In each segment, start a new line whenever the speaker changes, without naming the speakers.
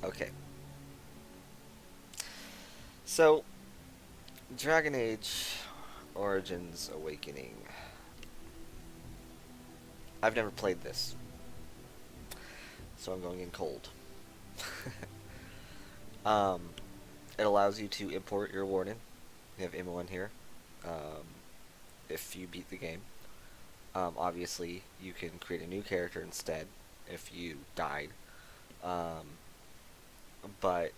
Okay. So, Dragon Age Origins Awakening. I've never played this, so I'm going in cold. um, it allows you to import your warden. You have Imoen here. Um, if you beat the game, obviously you can create a new character instead if you died. Um, but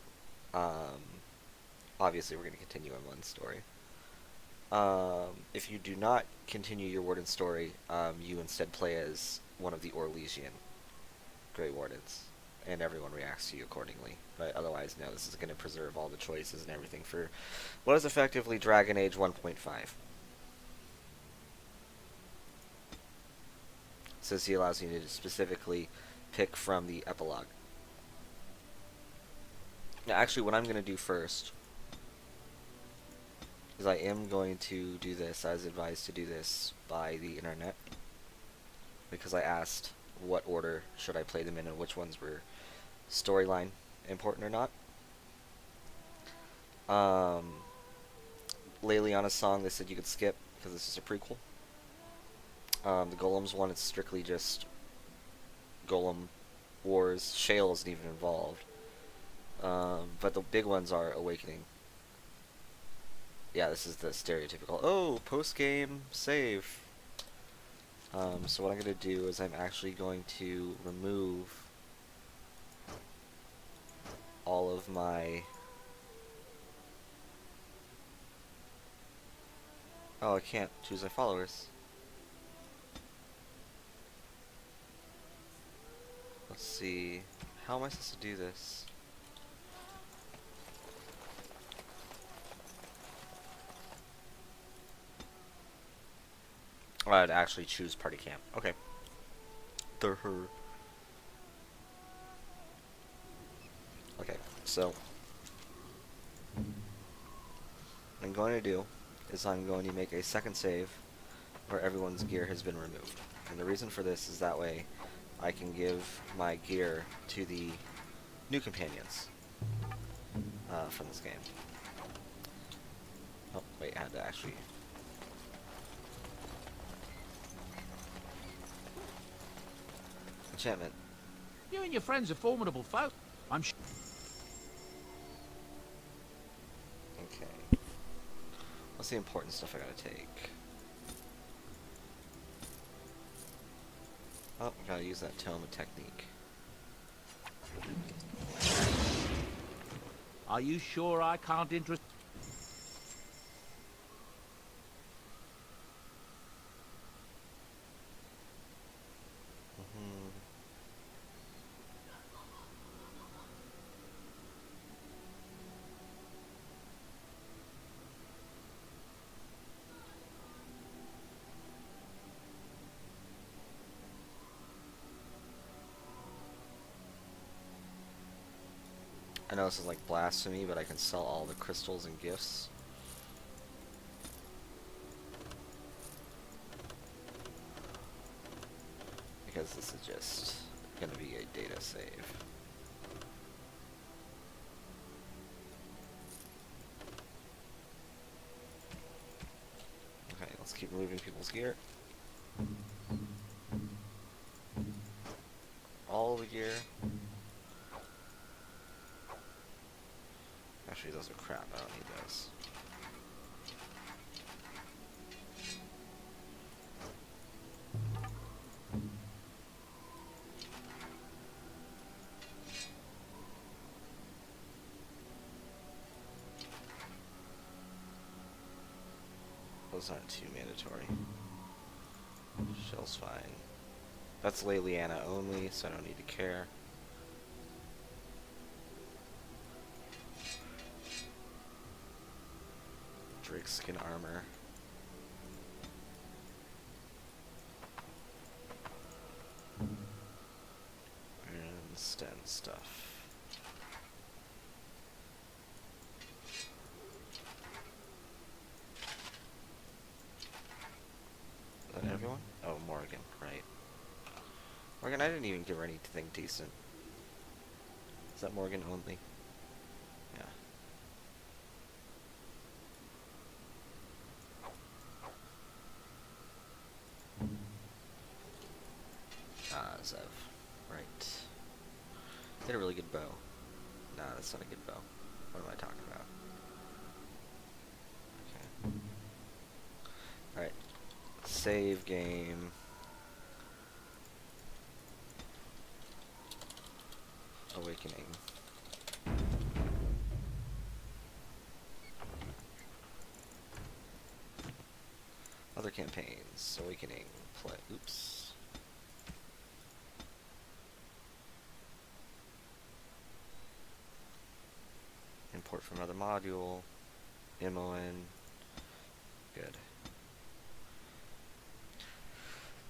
um, obviously we're going to continue on one story. If you do not continue your warden story, you instead play as one of the Orlesian Grey Wardens, and everyone reacts to you accordingly. But otherwise, no, this is going to preserve all the choices and everything for what is effectively Dragon Age 1.5. So he allows you to specifically pick from the epilogue. Now, actually, what I'm going to do first is I am going to do this. I was advised to do this by the internet because I asked what order should I play them in and which ones were storyline important or not. Um, Leliana's song, they said you could skip because this is a prequel. The Golems one, it's strictly just Golem Wars. Shale isn't even involved. But the big ones are Awakening. Yeah, this is the stereotypical, oh, post-game save. So what I'm going to do is I'm actually going to remove all of my... Oh, I can't choose my followers. Let's see. How am I supposed to do this? Oh, I'd actually choose party camp. Okay. Her. Okay, so what I'm going to do is I'm going to make a second save where everyone's gear has been removed. And the reason for this is that way I can give my gear to the new companions from this game. Oh, wait, I had to actually... Enchantment.
You and your friends are formidable folk. I'm sure.
Okay. What's the important stuff I gotta take? Oh, I gotta use that tome of technique.
Are you sure I can't interest?
Mm-hmm. I know this is like blasphemy, but I can sell all the crystals and gifts. Because this is just going to be a data save. Okay, let's keep removing people's gear. All the gear. Actually, those are crap. I don't need those. Those aren't too mandatory. Shell's fine. That's Leliana only, so I don't need to care. Drake skin armor. And Sten stuff. Is that everyone? Oh, Morgan, right. Morgan, I didn't even give her anything decent. Is that Morgan only? Yeah. Zev. Right. Did a really good bow. Nah, that's not a good bow. What am I talking about? Okay. Alright. Save game. Awakening. Other campaigns. Awakening. Play. Oops. Import from another module. MON. Good.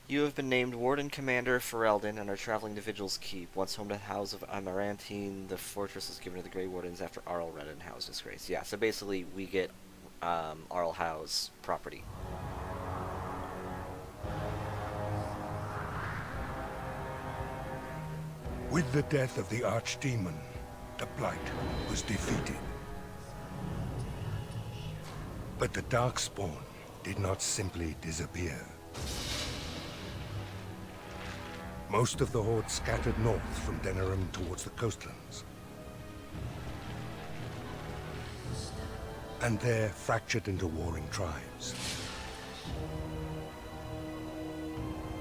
You have been named Warden Commander Ferelden and are traveling to Vigil's Keep. Once home to the House of Amarantine, the fortress was given to the Grey Wardens after Arl Redenhau's disgrace. Yeah, so basically we get Arl Howe's property.
With the death of the Archdemon, the Blight was defeated. But the Darkspawn did not simply disappear. Most of the Horde scattered north from Denerim towards the coastlands. And there fractured into warring tribes.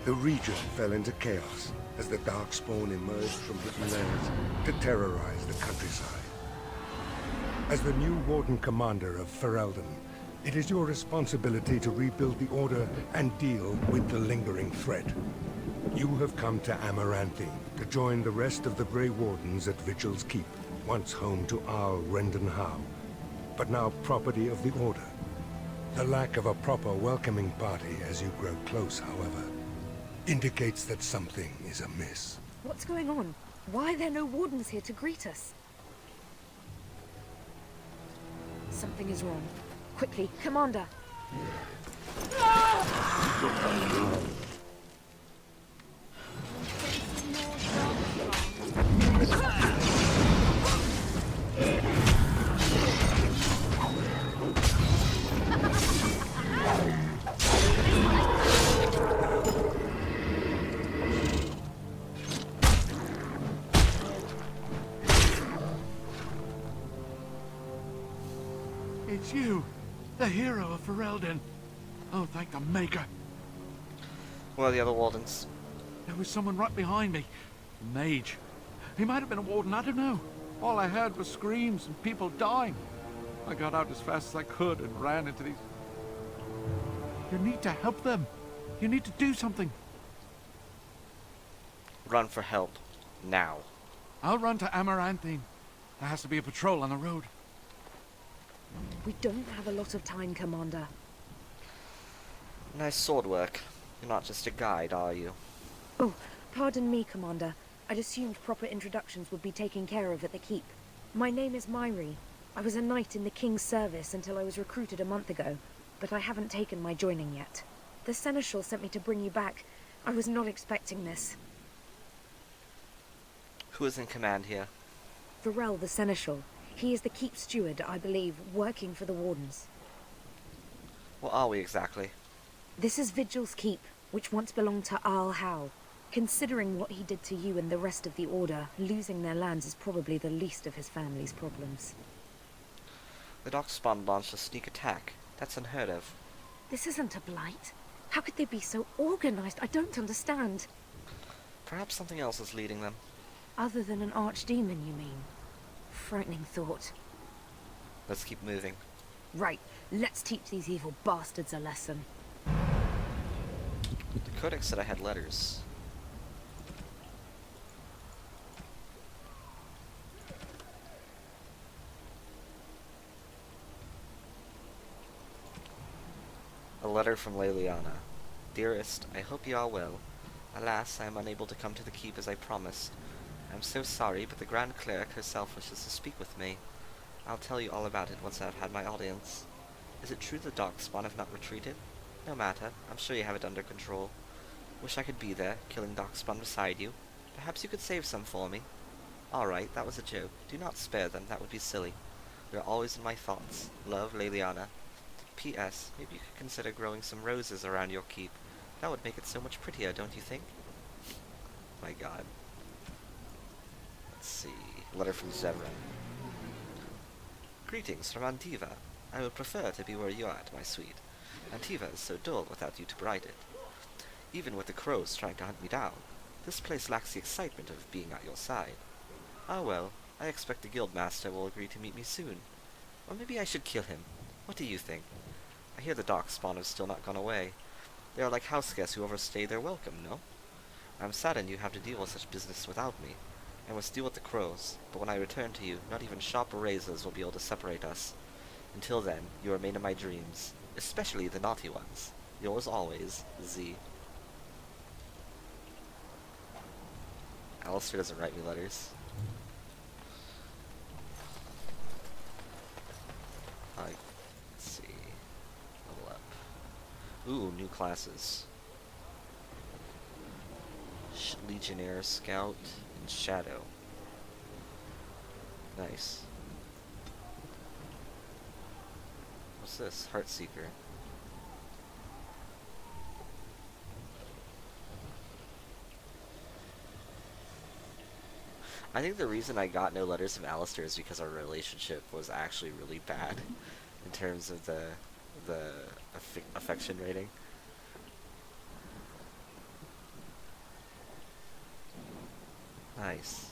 The region fell into chaos as the Darkspawn emerged from hidden lairs to terrorize the countryside. As the new Warden Commander of Ferelden, it is your responsibility to rebuild the Order and deal with the lingering threat. You have come to Amarantine to join the rest of the Grey Wardens at Vigil's Keep, once home to Arl Redenhau, but now property of the Order. The lack of a proper welcoming party as you grow close, however, indicates that something is amiss.
What's going on? Why are there no wardens here to greet us? Something is wrong. Quickly, Commander!
It's you, the hero of Ferelden. Oh, thank the Maker.
Where are the other Wardens?
There was someone right behind me. A mage. He might have been a warden, I don't know. All I heard was screams and people dying. I got out as fast as I could and ran into these... You need to help them. You need to do something.
Run for help. Now.
I'll run to Amarantine. There has to be a patrol on the road.
We don't have a lot of time, Commander.
Nice sword work. You're not just a guide, are you?
Oh, pardon me, Commander. I'd assumed proper introductions would be taken care of at the Keep. My name is Myri. I was a knight in the King's service until I was recruited a month ago, but I haven't taken my joining yet. The Seneschal sent me to bring you back. I was not expecting this.
Who is in command here?
Varel the Seneschal. He is the Keep steward, I believe, working for the Wardens.
What are we exactly?
This is Vigil's Keep, which once belonged to Arl Howe. Considering what he did to you and the rest of the Order, losing their lands is probably the least of his family's problems.
The Darkspawn launched a sneak attack. That's unheard of.
This isn't a blight. How could they be so organized? I don't understand.
Perhaps something else is leading them.
Other than an archdemon, you mean? Frightening thought.
Let's keep moving.
Right, let's teach these evil bastards a lesson.
The Codex said I had letters. A letter from Leliana. Dearest, I hope you are well. Alas, I am unable to come to the keep as I promised. I am so sorry, but the Grand Cleric herself wishes to speak with me. I'll tell you all about it once I have had my audience. Is it true the Darkspawn have not retreated? No matter, I'm sure you have it under control. Wish I could be there, killing Darkspawn beside you. Perhaps you could save some for me. Alright, that was a joke. Do not spare them, that would be silly. They're always in my thoughts. Love, Leliana. P.S. Maybe you could consider growing some roses around your keep. That would make it so much prettier, don't you think? My god. Let's see. Letter from Zevran. Greetings from Antiva. I would prefer to be where you are at, my sweet. Antiva is so dull without you to brighten it. Even with the crows trying to hunt me down, this place lacks the excitement of being at your side. Ah well, I expect the guildmaster will agree to meet me soon. Or maybe I should kill him. What do you think? I hear the darkspawn have still not gone away. They are like house guests who overstay their welcome, no? I'm saddened you have to deal with such business without me. I must deal with the crows, but when I return to you, not even sharp razors will be able to separate us. Until then, you remain in my dreams, especially the naughty ones. Yours always, Z. Alistair doesn't write me letters. Let's see. Level up. Ooh, new classes. Legionnaire, Scout, and Shadow. Nice. What's this? Heartseeker. I think the reason I got no letters from Alistair is because our relationship was actually really bad in terms of the affection rating. Nice.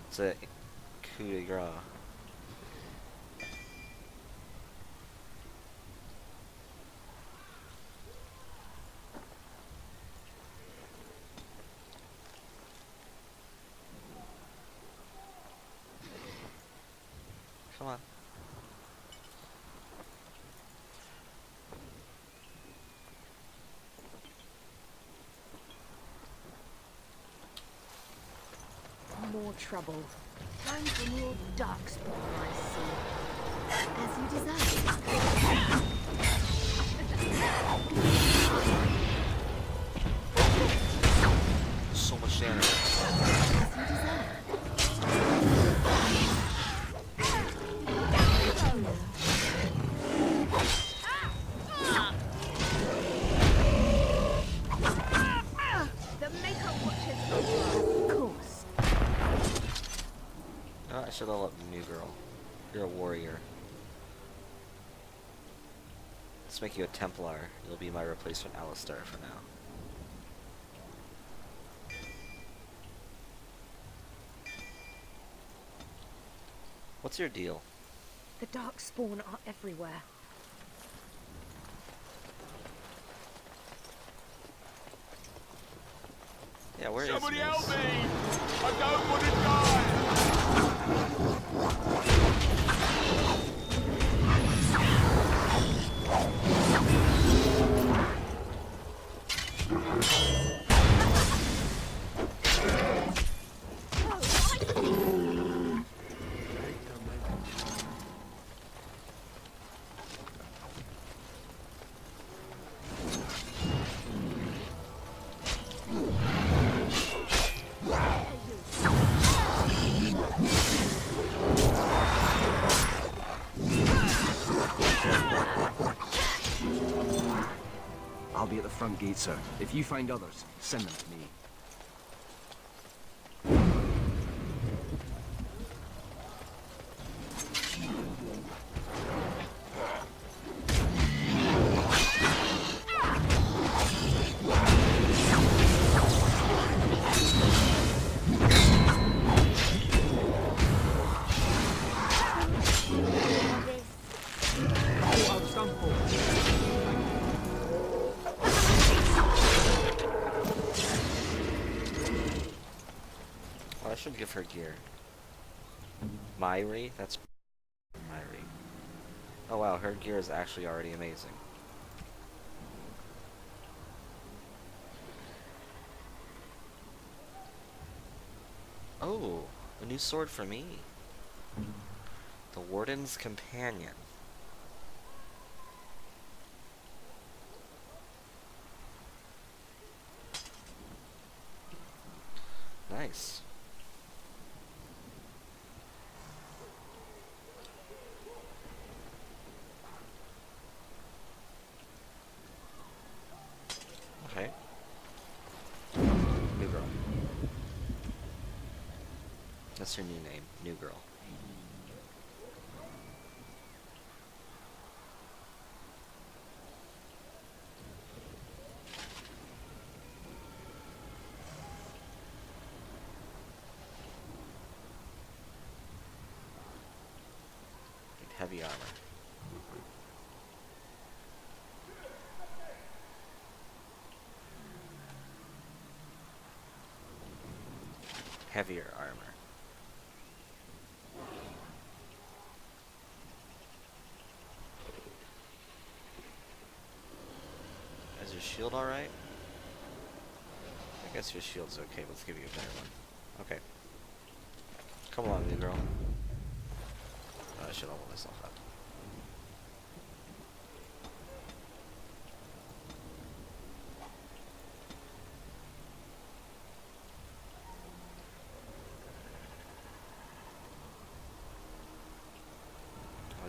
It's a coup de grace. Come on.
More trouble. Time for more darkspawn, I see. As you desire.
So much damage.
The Maker watches over, of course.
Oh, I should level up the new girl. You're a warrior. Let's make you a Templar. You'll be my replacement Alistair for now. What's your deal?
The darkspawn are everywhere.
Yeah, where
Somebody
is
help
Miss?
me! I don't want to die!
I'll be at the front gate, sir. If you find others, send them to me.
Well, I should give her gear. Myri? That's Myri. Oh wow, her gear is actually already amazing. Oh, a new sword for me. The Warden's Companion. Nice. Nice. Okay. New girl. That's her new name, New Girl. Heavy armor. Heavier armor. Is your shield alright? I guess your shield's okay. Let's give you a better one. Okay. Come along, new girl. I should level myself up.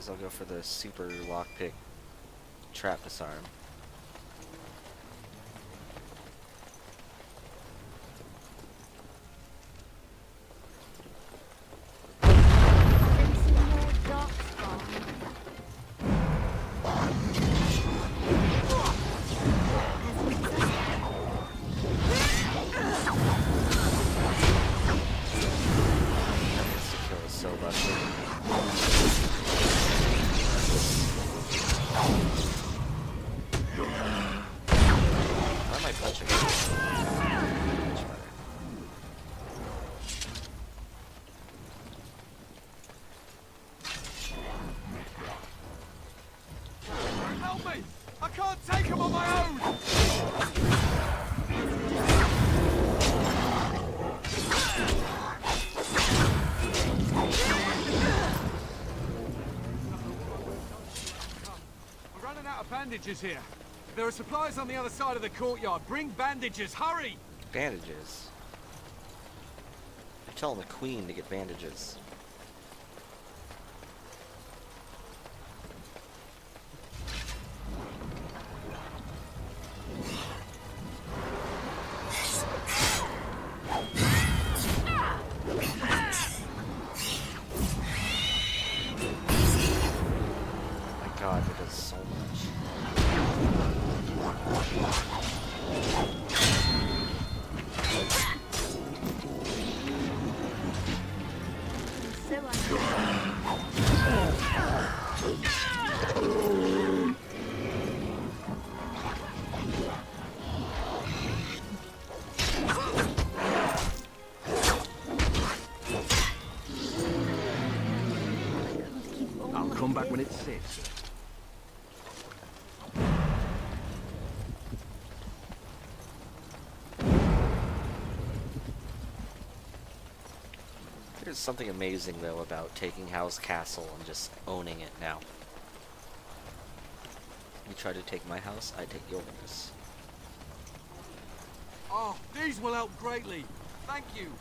I'll go for the super lockpick trap disarm.
Help me! I can't take him on my own! We're running out of bandages here. There are supplies on the other side of the courtyard. Bring bandages, hurry!
Bandages? You're telling the queen to get bandages. God, it does so much.
I'll come back when it's safe, sir.
There's something amazing, though, about taking How's Castle and just owning it now. You try to take my house, I take yours.
Oh, these will help greatly. Thank you.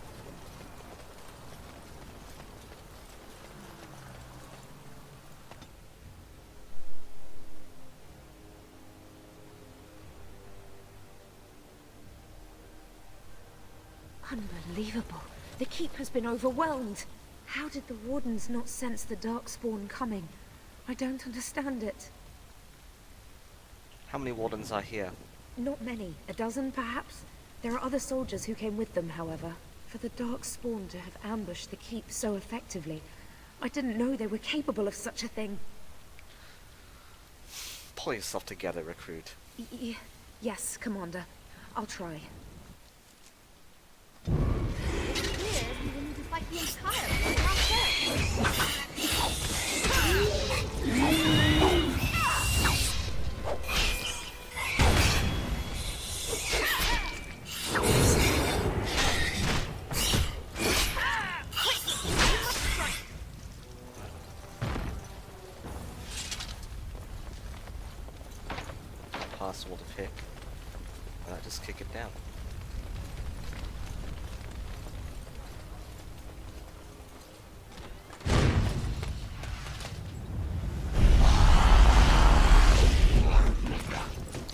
Unbelievable. The keep has been overwhelmed. How did the wardens not sense the Darkspawn coming? I don't understand it.
How many wardens are here?
Not many. A dozen, perhaps? There are other soldiers who came with them, however. For the Darkspawn to have ambushed the keep so effectively, I didn't know they were capable of such a thing.
Pull yourself together, recruit.
Yes, Commander. I'll try.
We will need to fight the entire fleet ourselves.
Possible to pick. Why not just kick it down?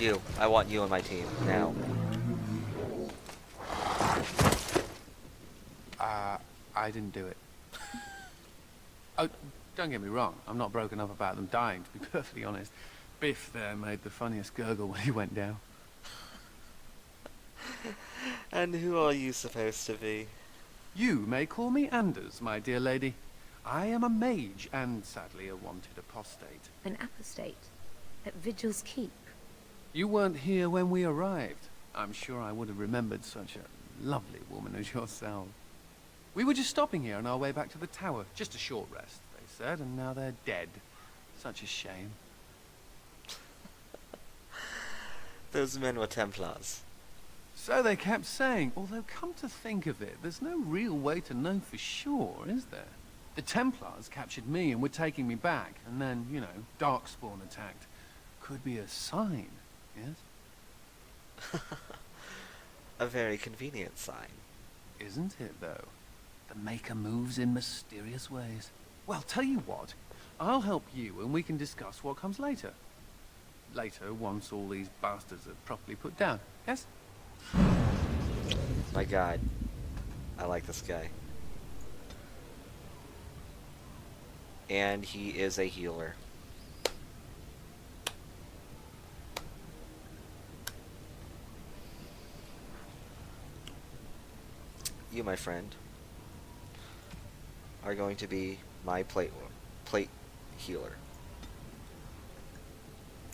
You. I want you on my team now.
I didn't do it. Oh, don't get me wrong. I'm not broken up about them dying, to be perfectly honest. Biff there made the funniest gurgle when he went down.
And who are you supposed to be?
You may call me Anders, my dear lady. I am a mage and, sadly, a wanted apostate.
An apostate? At Vigil's Keep?
You weren't here when we arrived. I'm sure I would have remembered such a lovely woman as yourself. We were just stopping here on our way back to the tower. Just a short rest, they said, and now they're dead. Such a shame.
Those men were Templars.
So they kept saying, although come to think of it, there's no real way to know for sure, is there? The Templars captured me and were taking me back, and then, you know, Darkspawn attacked. Could be a sign, yes?
A very convenient sign.
Isn't it, though? The Maker moves in mysterious ways. Well, tell you what, I'll help you and we can discuss what comes later. Later, once all these bastards are properly put down, yes?
My god. I like this guy. And he is a healer. You, my friend, are going to be my plate healer.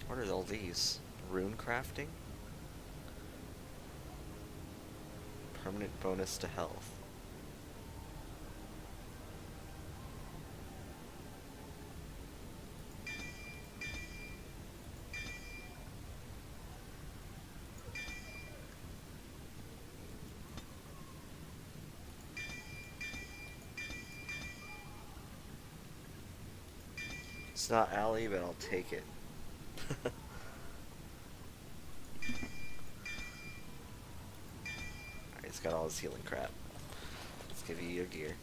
What are all these? Rune crafting? Permanent bonus to health. It's not Allie, but I'll take it. Alright, he's got all his healing crap. Let's give you your gear,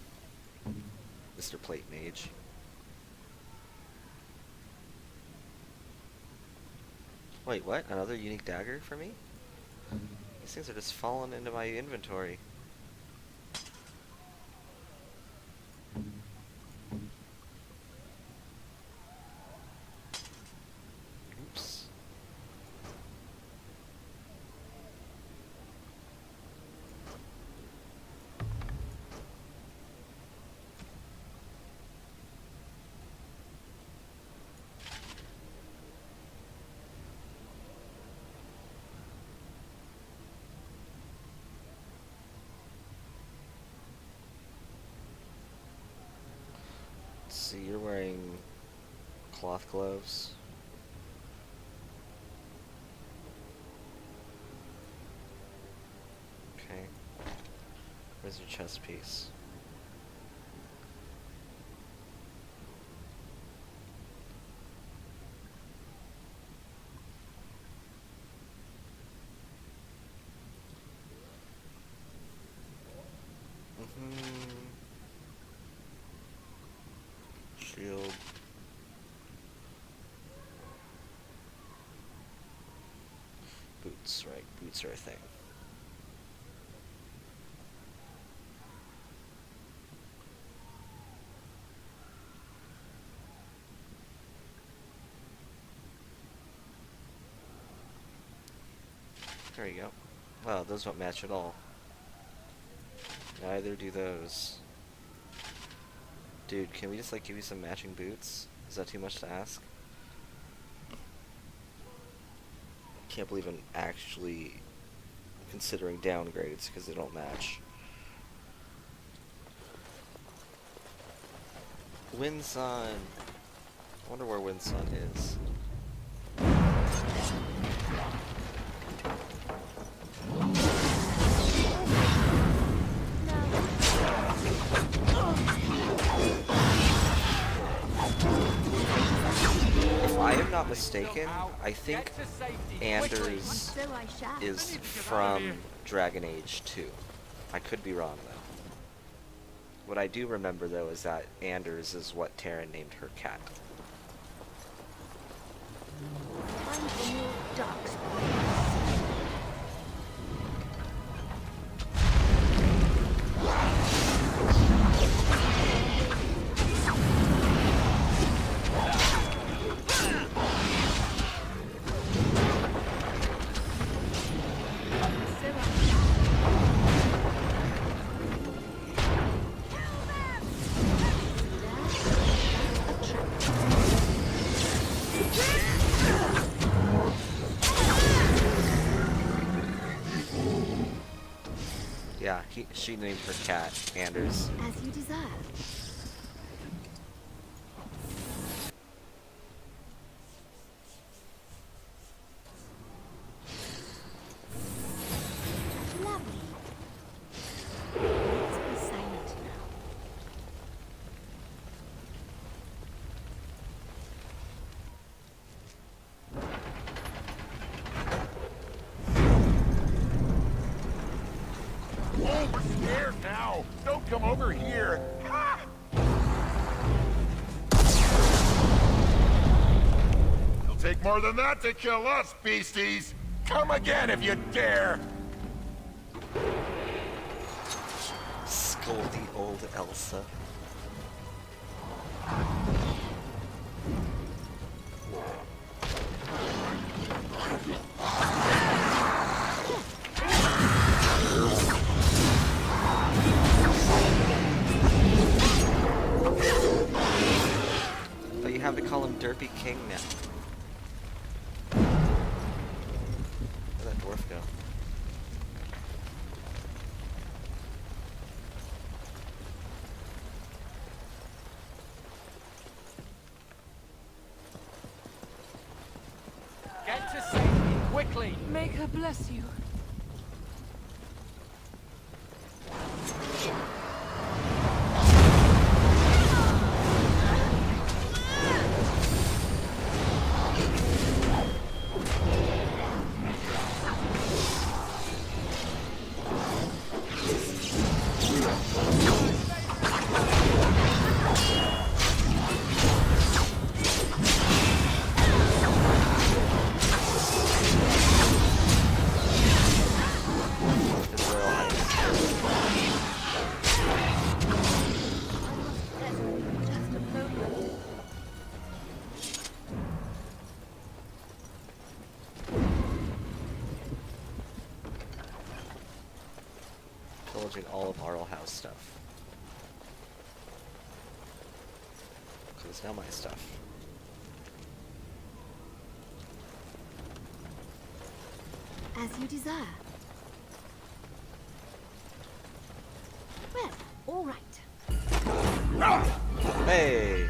Mr. Plate Mage. Wait, what? Another unique dagger for me? These things are just falling into my inventory. Oops. Let's see, you're wearing cloth gloves. Okay. Where's your chest piece? Shield. Boots, right? Boots are a thing. There you go. Wow, those don't match at all. Neither do those. Dude, can we just like give you some matching boots? Is that too much to ask? Can't believe I'm actually considering downgrades because they don't match. Windsun. I wonder where Windsun is. If I am not mistaken, I think Anders
So I shall.
is from Dragon Age 2. I could be wrong though. What I do remember though is that Anders is what Terran named her cat.
Find the new Darkspawn.
she named her cat Anders.
As you desire. Lovely. Let's be silent now.
Oh, we're scared now. Don't come over here. Ah! It'll take more than that to kill us, beasties. Come again if you dare.
Scoldy old Elsa. But you have to call him Derpy King now. Where'd that dwarf go?
Get to safety, quickly!
Make her bless you.
His Royal Highness.
Just a moment.
Pillaging all of Arl House stuff. Because it's now my stuff.
As you desire. Well, all right.
Hey!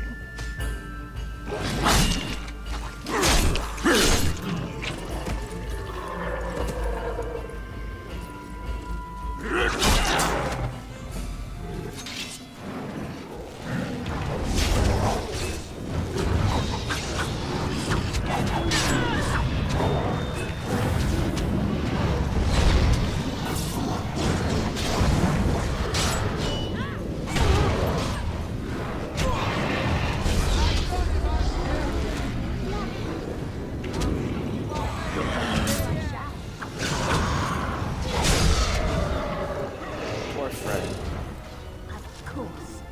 Poor Fred.
Of course.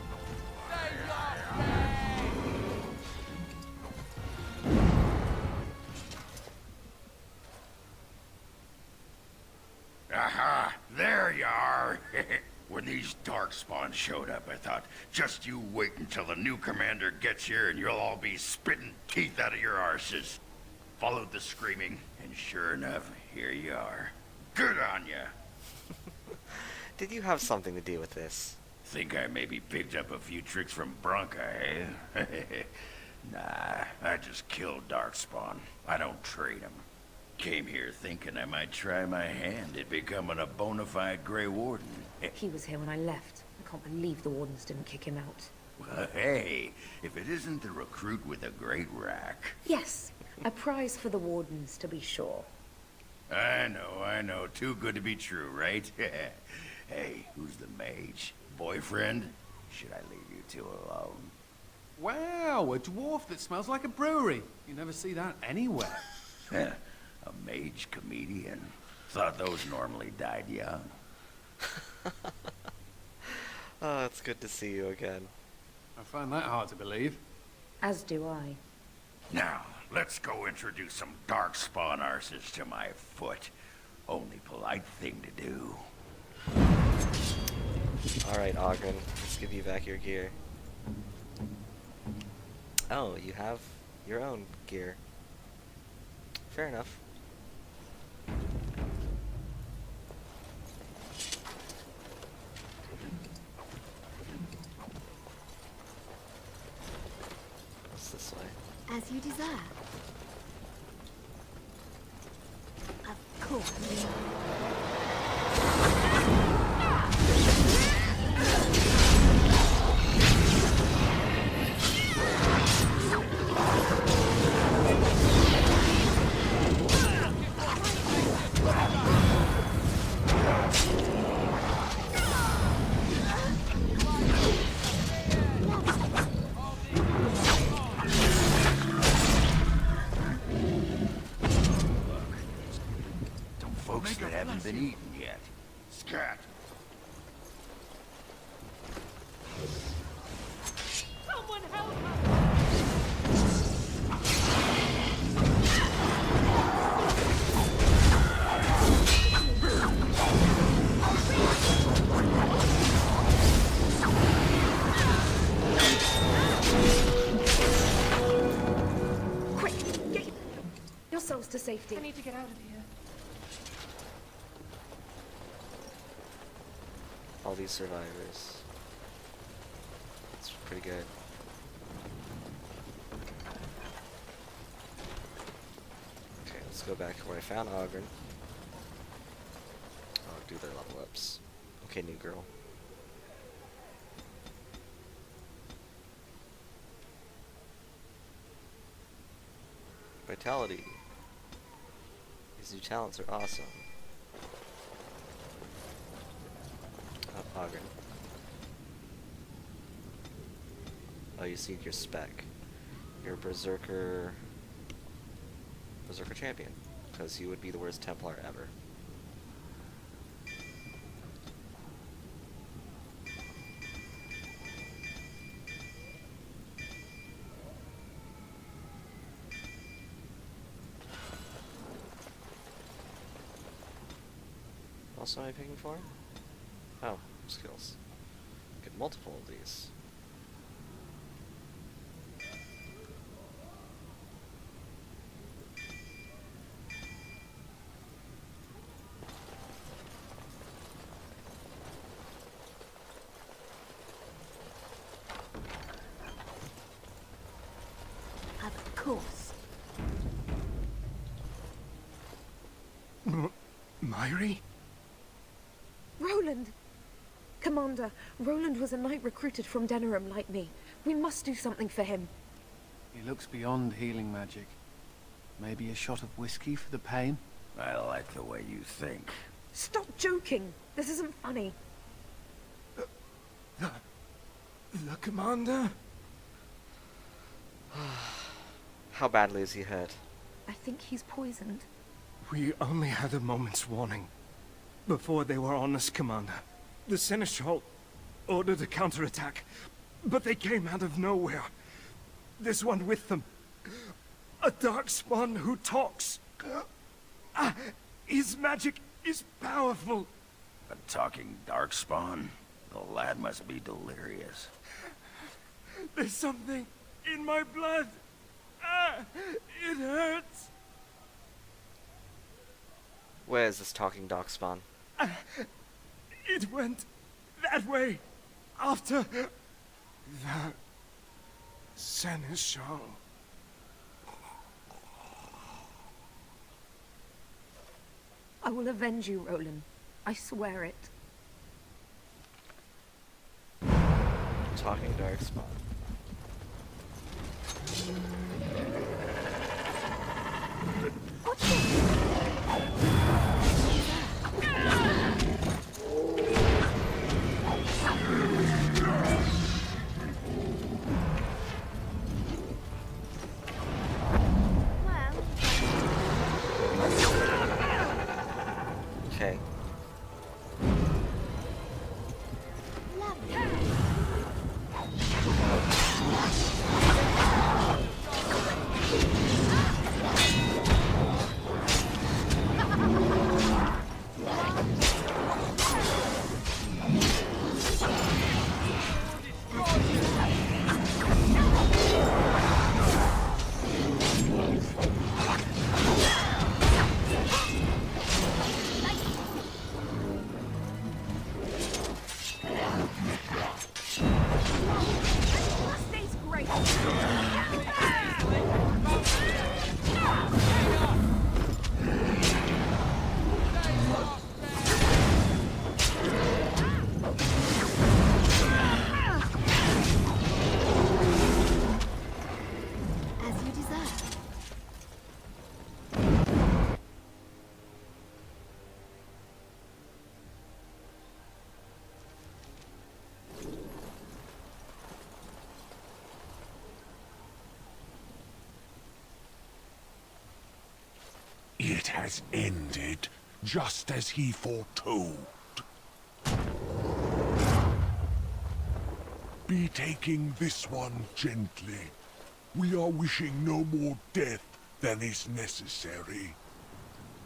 Aha! There you are! When these Darkspawn showed up, I thought, just you wait until the new commander gets here and you'll all be spitting teeth out of your arses. Followed the screaming, and sure enough, here you are. Good on ya!
Did you have something to do with this?
Think I maybe picked up a few tricks from Bronca, eh? Nah, I just killed Darkspawn. I don't trade 'em. Came here thinking I might try my hand at becoming a bona fide Grey Warden.
He was here when I left. I can't believe the Wardens didn't kick him out.
Well, hey, if it isn't the recruit with a great rack.
Yes, a prize for the Wardens, to be sure.
I know. Too good to be true, right? Hey, who's the mage? Boyfriend? Should I leave you two alone?
Wow, a dwarf that smells like a brewery. You never see that anywhere.
Heh, a mage comedian. Thought those normally died young.
Oh, it's good to see you again.
I find that hard to believe.
As do I.
Now, let's go introduce some Darkspawn arses to my foot. Only polite thing to do.
Alright, Ogren, let's give you back your gear. Oh, you have your own gear. Fair enough.
As you deserve. Of course.
Folks that haven't been eaten yet. Scat.
Quick, get yourselves to safety.
I need to get out of here.
All these survivors. It's pretty good. Okay, let's go back to where I found Ogren. I'll do their level ups. Okay, new girl. Vitality. These new talents are awesome. Ogren. Oh, you see your spec. You're a Berserker champion. Because you would be the worst Templar ever. What else am I picking for? Oh, skills. Get multiple of these.
Of course.
Myri?
Roland! Commander, Roland was a knight recruited from Denerim like me. We must do something for him.
He looks beyond healing magic. Maybe a shot of whiskey for the pain?
I like the way you think.
Stop joking! This isn't funny.
The commander?
How badly is he hurt?
I think he's poisoned.
We only had a moment's warning. Before they were on us, Commander. The Seneschal ordered a counterattack, but they came out of nowhere. This one with them. A darkspawn who talks. His magic is powerful.
A talking darkspawn? The lad must be delirious.
There's something in my blood. It hurts.
Where is this talking darkspawn?
It went that way after the Seneschal.
I will avenge you, Roland. I swear it.
Talking darkspawn.
What's this? Well,
Okay.
lovely.
It has ended, just as he foretold. Be taking this one gently. We are wishing no more death than is necessary.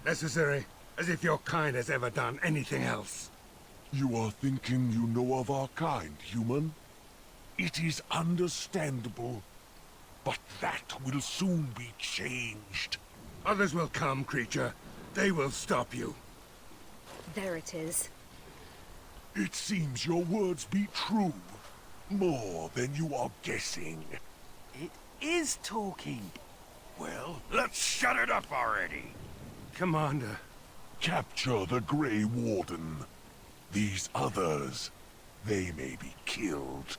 Necessary? As if your kind has ever done anything else.
You are thinking you know of our kind, human? It is understandable, but that will soon be changed.
Others will come, creature. They will stop you.
There it is.
It seems your words be true. More than you are guessing.
It is talking.
Well, let's shut it up already.
Commander.
Capture the Grey Warden. These others, they may be killed.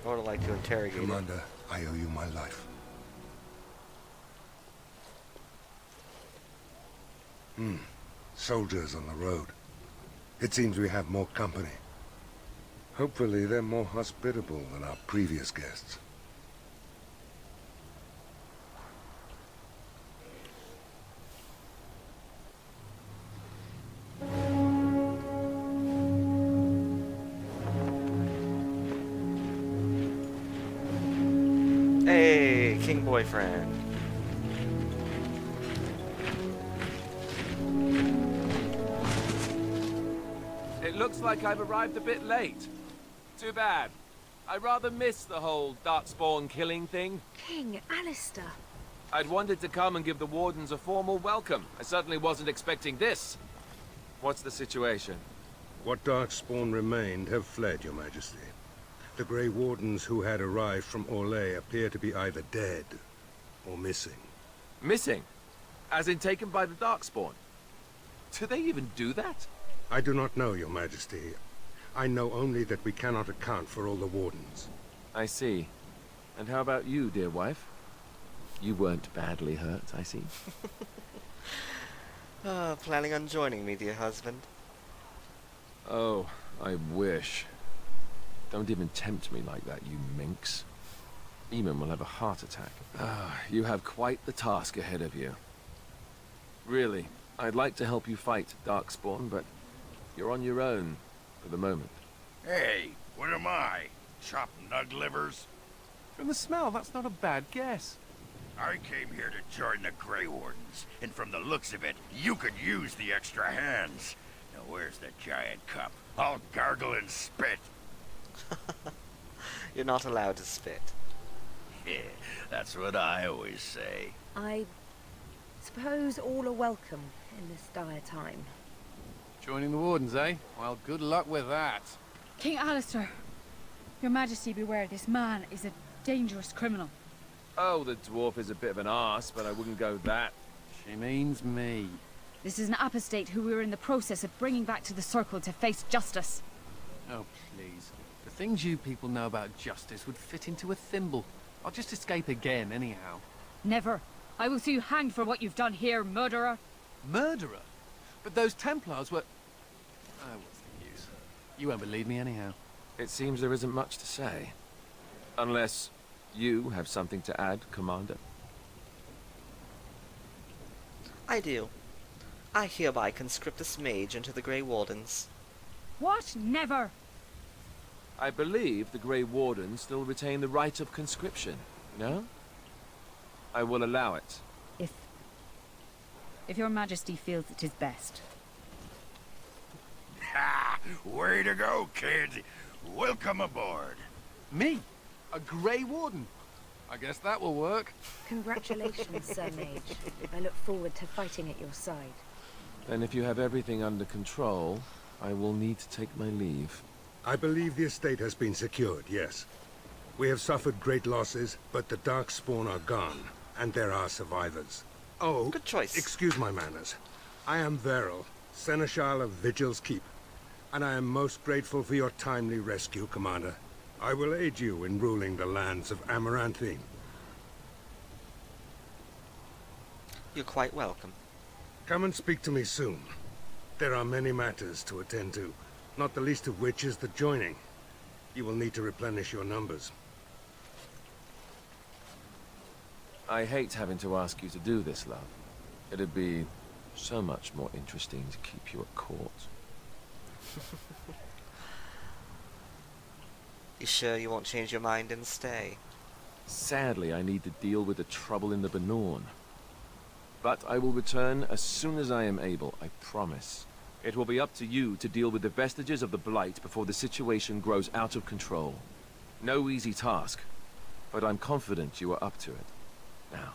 I would like to interrogate it.
Commander, I owe you my life. Soldiers on the road. It seems we have more company. Hopefully they're more hospitable than our previous guests.
Hey, King Boyfriend.
It looks like I've arrived a bit late. Too bad. I rather miss the whole Darkspawn killing thing.
King Alistair.
I'd wanted to come and give the Wardens a formal welcome. I certainly wasn't expecting this. What's the situation?
What Darkspawn remained have fled, Your Majesty. The Grey Wardens who had arrived from Orlais appear to be either dead or missing.
Missing? As in taken by the Darkspawn? Do they even do that?
I do not know, Your Majesty. I know only that we cannot account for all the Wardens.
I see. And how about you, dear wife? You weren't badly hurt, I see.
Planning on joining me, dear husband?
Oh, I wish. Don't even tempt me like that, you minx. Eamon will have a heart attack. You have quite the task ahead of you. Really, I'd like to help you fight Darkspawn, but you're on your own for the moment.
Hey, what am I? Chopped nug livers?
From the smell, that's not a bad guess.
I came here to join the Grey Wardens, and from the looks of it, you could use the extra hands. Now where's the giant cup? I'll gargle and spit.
You're not allowed to spit.
Yeah, that's what I always say.
I suppose all are welcome in this dire time.
Joining the Wardens, eh? Well, good luck with that.
King Alistair, Your Majesty beware, this man is a dangerous criminal.
Oh, the dwarf is a bit of an arse, but I wouldn't go that.
She means me.
This is an apostate who we were in the process of bringing back to the Circle to face justice.
Oh, please. The things you people know about justice would fit into a thimble. I'll just escape again, anyhow.
Never. I will see you hanged for what you've done here, murderer.
Murderer? But those Templars were... Oh, what's the use? You won't believe me anyhow.
It seems there isn't much to say. Unless you have something to add, Commander.
I do. I hereby conscript this mage into the Grey Wardens.
What? Never!
I believe the Grey Wardens still retain the right of conscription, no? I will allow it.
If your majesty feels it is best.
Ha! Way to go, kid. Welcome aboard.
Me? A Grey Warden? I guess that will work.
Congratulations, Sir Mage. I look forward to fighting at your side.
Then if you have everything under control, I will need to take my leave.
I believe the estate has been secured, yes. We have suffered great losses, but the Darkspawn are gone, and there are survivors. Oh,
Good choice.
Excuse my manners. I am Veril, Seneschal of Vigil's Keep, and I am most grateful for your timely rescue, Commander. I will aid you in ruling the lands of Amaranthine.
You're quite welcome.
Come and speak to me soon. There are many matters to attend to, not the least of which is the joining. You will need to replenish your numbers.
I hate having to ask you to do this, love. It'd be so much more interesting to keep you at court.
You sure you won't change your mind and stay?
Sadly, I need to deal with the trouble in the Benorn. But I will return as soon as I am able, I promise. It will be up to you to deal with the vestiges of the Blight before the situation grows out of control. No easy task, but I'm confident you are up to it. Now,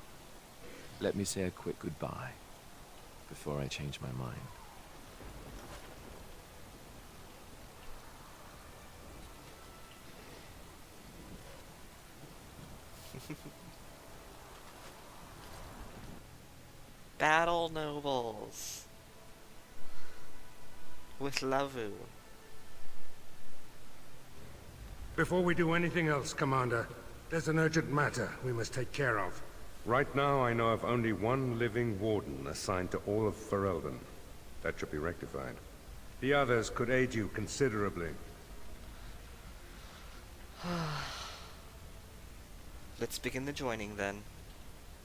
let me say a quick goodbye before I change my mind.
Battle nobles. With Lavu.
Before we do anything else, Commander, there's an urgent matter we must take care of. Right now, I know of only one living warden assigned to all of Ferelden. That should be rectified. The others could aid you considerably.
Let's begin the joining then.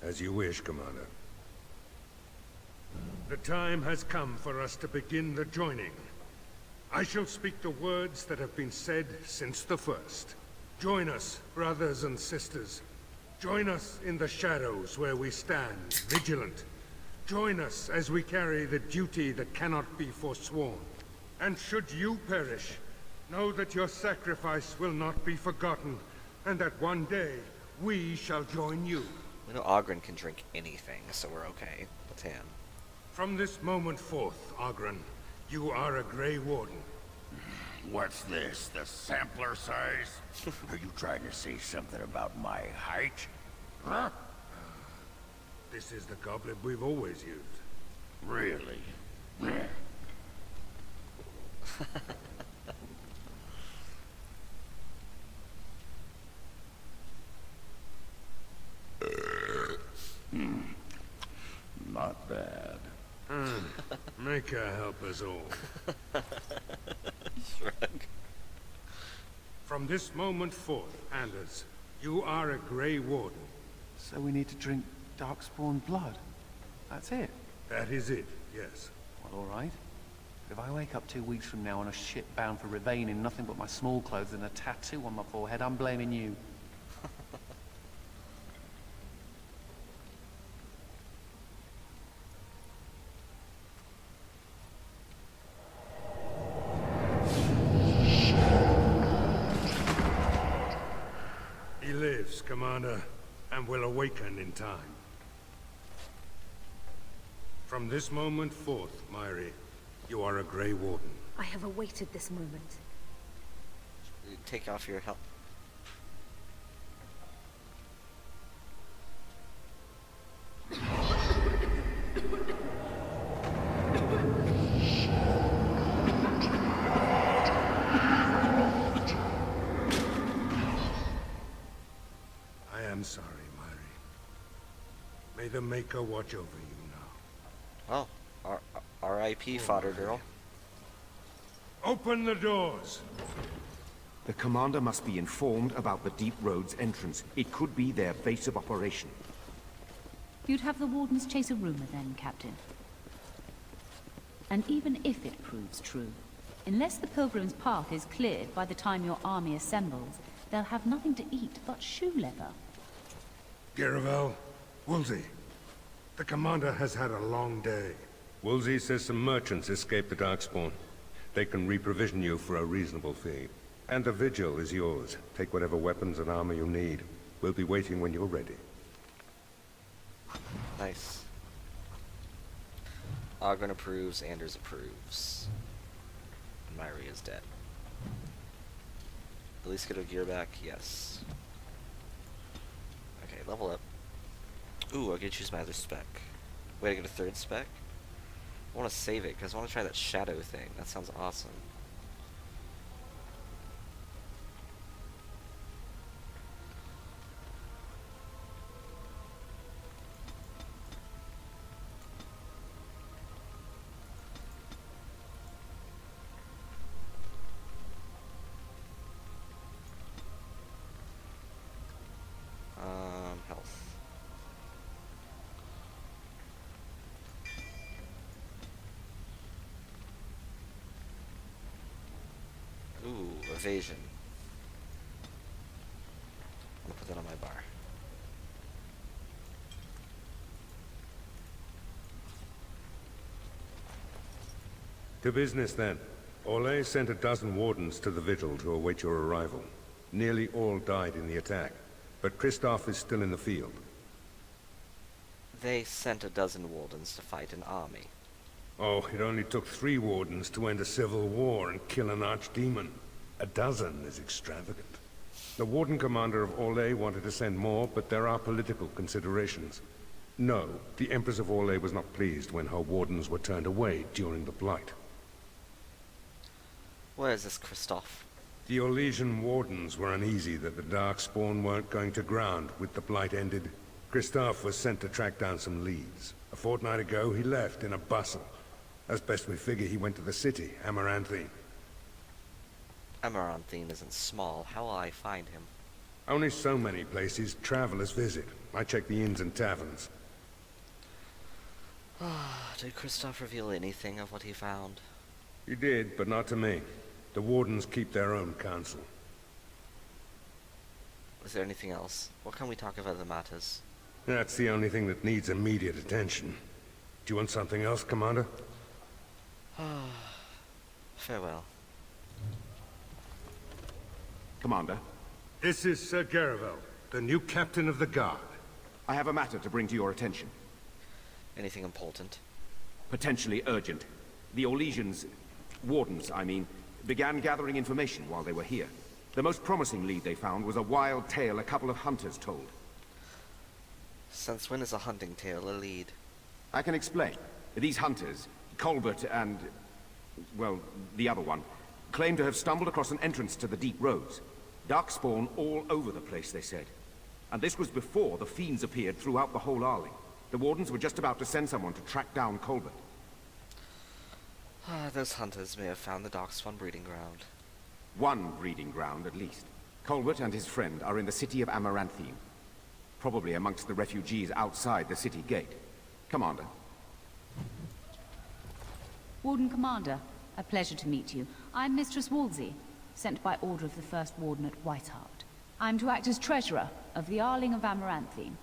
As you wish, Commander. The time has come for us to begin the joining. I shall speak the words that have been said since the first. Join us, brothers and sisters. Join us in the shadows where we stand, vigilant. Join us as we carry the duty that cannot be forsworn. And should you perish, know that your sacrifice will not be forgotten, and that one day we shall join you.
We know Oghren can drink anything, so we're okay with him.
From this moment forth, Oghren, you are a Grey Warden.
What's this, the sampler size? Are you trying to say something about my height? Huh?
This is the goblet we've always used.
Really? Not bad.
Maker help us all.
Shrug.
From this moment forth, Anders, you are a Grey Warden.
So we need to drink Darkspawn blood? That's it?
That is it, yes.
Well, alright. But if I wake up 2 weeks from now on a ship bound for Rivain in nothing but my small clothes and a tattoo on my forehead, I'm blaming you.
He lives, Commander, and will awaken in time. From this moment forth, Myri, you are a Grey Warden.
I have awaited this moment.
Take off your help.
I am sorry, Myri. May the Maker watch over you now.
Oh, R.I.P. Fodder Girl.
Open the doors!
The commander must be informed about the Deep Road's entrance. It could be their base of operation.
You'd have the Wardens chase a rumor then, Captain. And even if it proves true, unless the Pilgrim's path is cleared by the time your army assembles, they'll have nothing to eat but shoe leather.
Garavel, Woolsey. The commander has had a long day. Woolsey says some merchants escaped the Darkspawn. They can reprovision you for a reasonable fee. And the vigil is yours. Take whatever weapons and armor you need. We'll be waiting when you're ready.
Nice. Ogren approves, Anders approves. Myri is dead. At least get her gear back, yes. Okay, level up. Ooh, I get to choose my other spec. Wait, I get a third spec? I want to save it, because I want to try that shadow thing. That sounds awesome. Health. Ooh, evasion. I'm gonna put that on my bar.
To business then. Orlais sent a dozen wardens to the vigil to await your arrival. Nearly all died in the attack, but Kristoff is still in the field.
They sent a dozen wardens to fight an army.
Oh, it only took 3 wardens to end a civil war and kill an archdemon. A dozen is extravagant. The warden commander of Orlais wanted to send more, but there are political considerations. No, the Empress of Orlais was not pleased when her wardens were turned away during the Blight.
Where is this Kristoff?
The Orlesian wardens were uneasy that the Darkspawn weren't going to ground with the Blight ended. Kristoff was sent to track down some leads. A fortnight ago, he left in a bustle. As best we figure, he went to the city, Amaranthine.
Amaranthine isn't small. How will I find him?
Only so many places travelers visit. I check the inns and taverns.
Did Kristoff reveal anything of what he found?
He did, but not to me. The wardens keep their own counsel.
Is there anything else? What can we talk of other matters?
That's the only thing that needs immediate attention. Do you want something else, Commander?
Farewell.
Commander,
This is Sir Garavel, the new captain of the guard.
I have a matter to bring to your attention.
Anything important?
Potentially urgent. The Orlesians, wardens, I mean, began gathering information while they were here. The most promising lead they found was a wild tale a couple of hunters told.
Since when is a hunting tale a lead?
I can explain. These hunters, Colbert and, well, the other one, claim to have stumbled across an entrance to the deep roads. Darkspawn all over the place, they said. And this was before the fiends appeared throughout the whole Arling. The wardens were just about to send someone to track down Colbert.
Those hunters may have found the Darkspawn breeding ground.
One breeding ground, at least. Colbert and his friend are in the city of Amaranthine. Probably amongst the refugees outside the city gate. Commander.
Warden Commander, a pleasure to meet you. I'm Mistress Wolsey, sent by order of the First Warden at Whitehart. I'm to act as treasurer of the Arling of Amaranthine.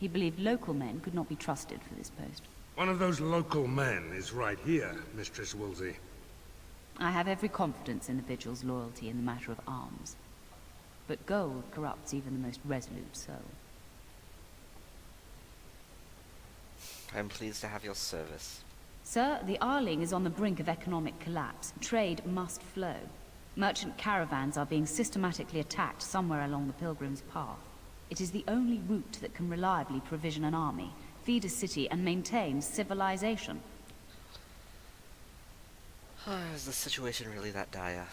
He believed local men could not be trusted for this post.
One of those local men is right here, Mistress Woolsey.
I have every confidence in the Vigil's loyalty in the matter of arms. But gold corrupts even the most resolute soul.
I am pleased to have your service.
Sir, the Arling is on the brink of economic collapse. Trade must flow. Merchant caravans are being systematically attacked somewhere along the Pilgrim's Path. It is the only route that can reliably provision an army, feed a city, and maintain civilization.
Is the situation really that dire?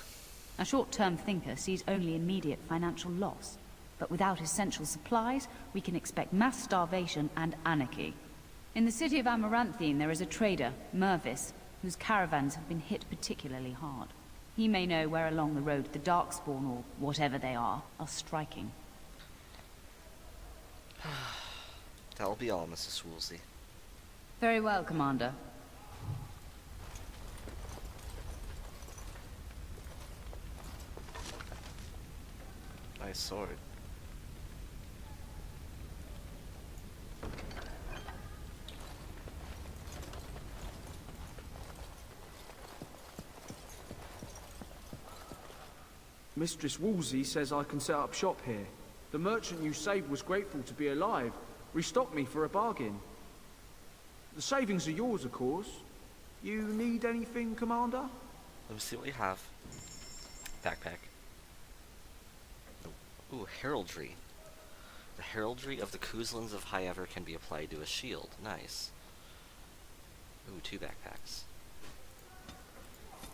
A short-term thinker sees only immediate financial loss. But without essential supplies, we can expect mass starvation and anarchy. In the city of Amaranthine, there is a trader, Mervis, whose caravans have been hit particularly hard. He may know where along the road the Darkspawn, or whatever they are striking.
That'll be all, Mrs. Woolsey.
Very well, Commander.
Nice sword.
Mistress Woolsey says I can set up shop here. The merchant you saved was grateful to be alive, restocked me for a bargain. The savings are yours, of course. You need anything, Commander?
Let me see what we have. Backpack. Ooh, heraldry. The heraldry of the Kuzlins of Highever can be applied to a shield. Nice. Ooh, 2 backpacks.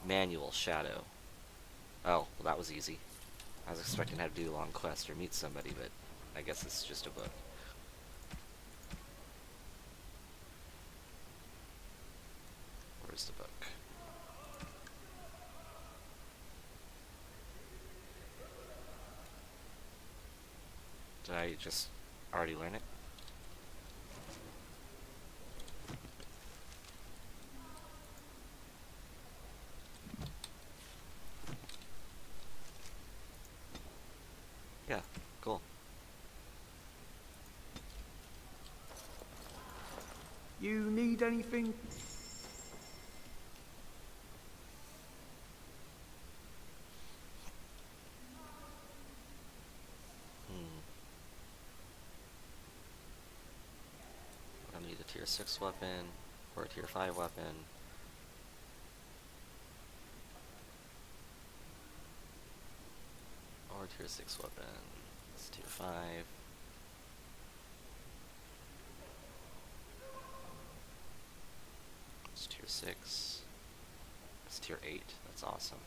Manual Shadow. Oh, well that was easy. I was expecting to have to do a long quest or meet somebody, but I guess it's just a book. Where's the book? Did I just already learn it? Yeah, cool.
You need anything?
I need a tier 6 weapon, or a tier 5 weapon. Or a tier 6 weapon. It's tier 5. It's tier 6. It's tier 8. That's awesome.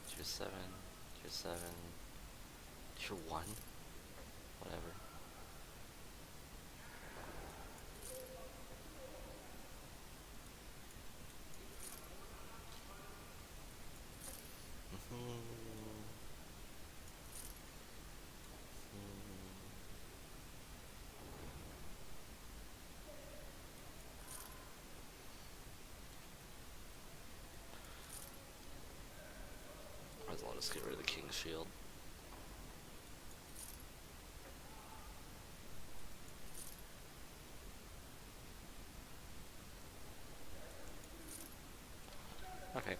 Tier 7. Tier 7. Tier 1? Whatever. Might as well just get rid of the King's Shield. Okay.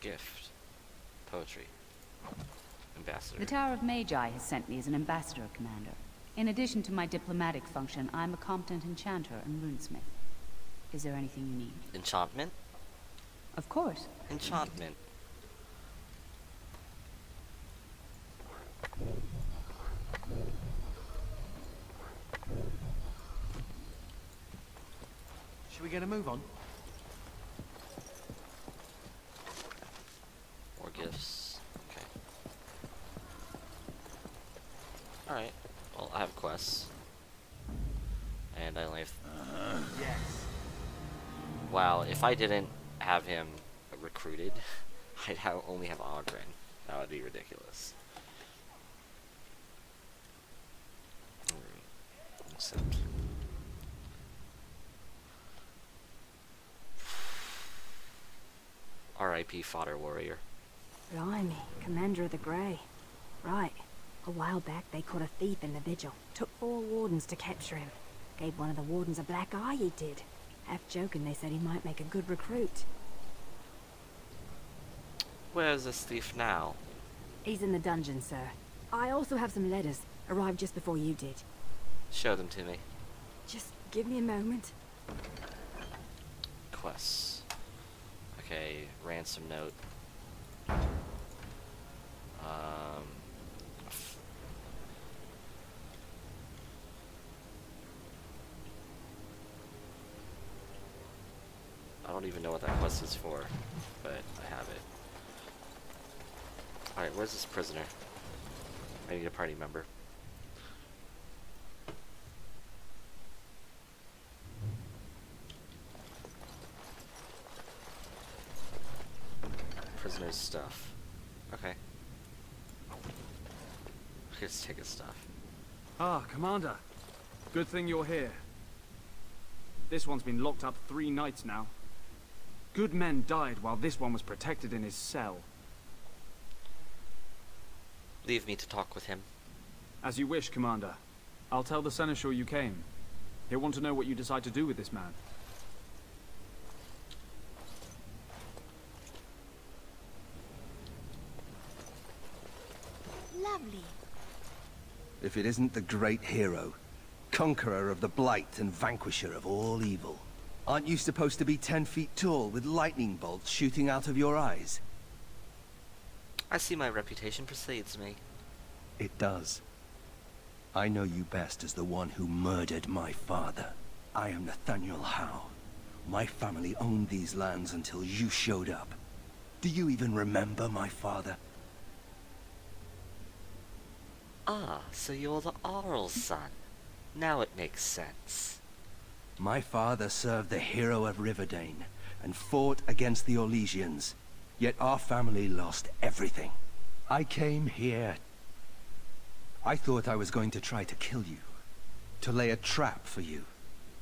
Gift. Poetry. Ambassador.
The Tower of Magi has sent me as an ambassador, Commander. In addition to my diplomatic function, I'm a competent enchanter and runesmith. Is there anything you need?
Enchantment?
Of course.
Enchantment.
Should we get a move on?
More gifts. Okay. Alright. Well, I have quests. And I only have...
Yes.
Wow, if I didn't have him recruited, I'd only have Ogren. That would be ridiculous. Accept. R.I.P. Fodder Warrior.
Blimey, Commander of the Grey. Right. A while back they caught a thief in the vigil. Took 4 wardens to capture him. Gave one of the wardens a black eye, he did. Half joking, they said he might make a good recruit.
Where's this thief now?
He's in the dungeon, sir. I also have some letters. Arrived just before you did.
Show them to me.
Just give me a moment.
Quests. Okay, ransom note. I don't even know what that quest is for, but I have it. Alright, where's this prisoner? I need a party member. Prisoner's stuff. Okay. Let's take his stuff.
Ah, Commander. Good thing you're here. This one's been locked up 3 nights now. Good men died while this one was protected in his cell.
Leave me to talk with him.
As you wish, Commander. I'll tell the Seneschal you came. He'll want to know what you decide to do with this man.
Lovely.
If it isn't the great hero, conqueror of the Blight and vanquisher of all evil. Aren't you supposed to be 10 feet tall with lightning bolts shooting out of your eyes?
I see my reputation precedes me.
It does. I know you best as the one who murdered my father. I am Nathaniel Howe. My family owned these lands until you showed up. Do you even remember my father?
Ah, so you're the Arl's son. Now it makes sense.
My father served the hero of Riverdane and fought against the Orlesians. Yet our family lost everything. I came here. I thought I was going to try to kill you, to lay a trap for you.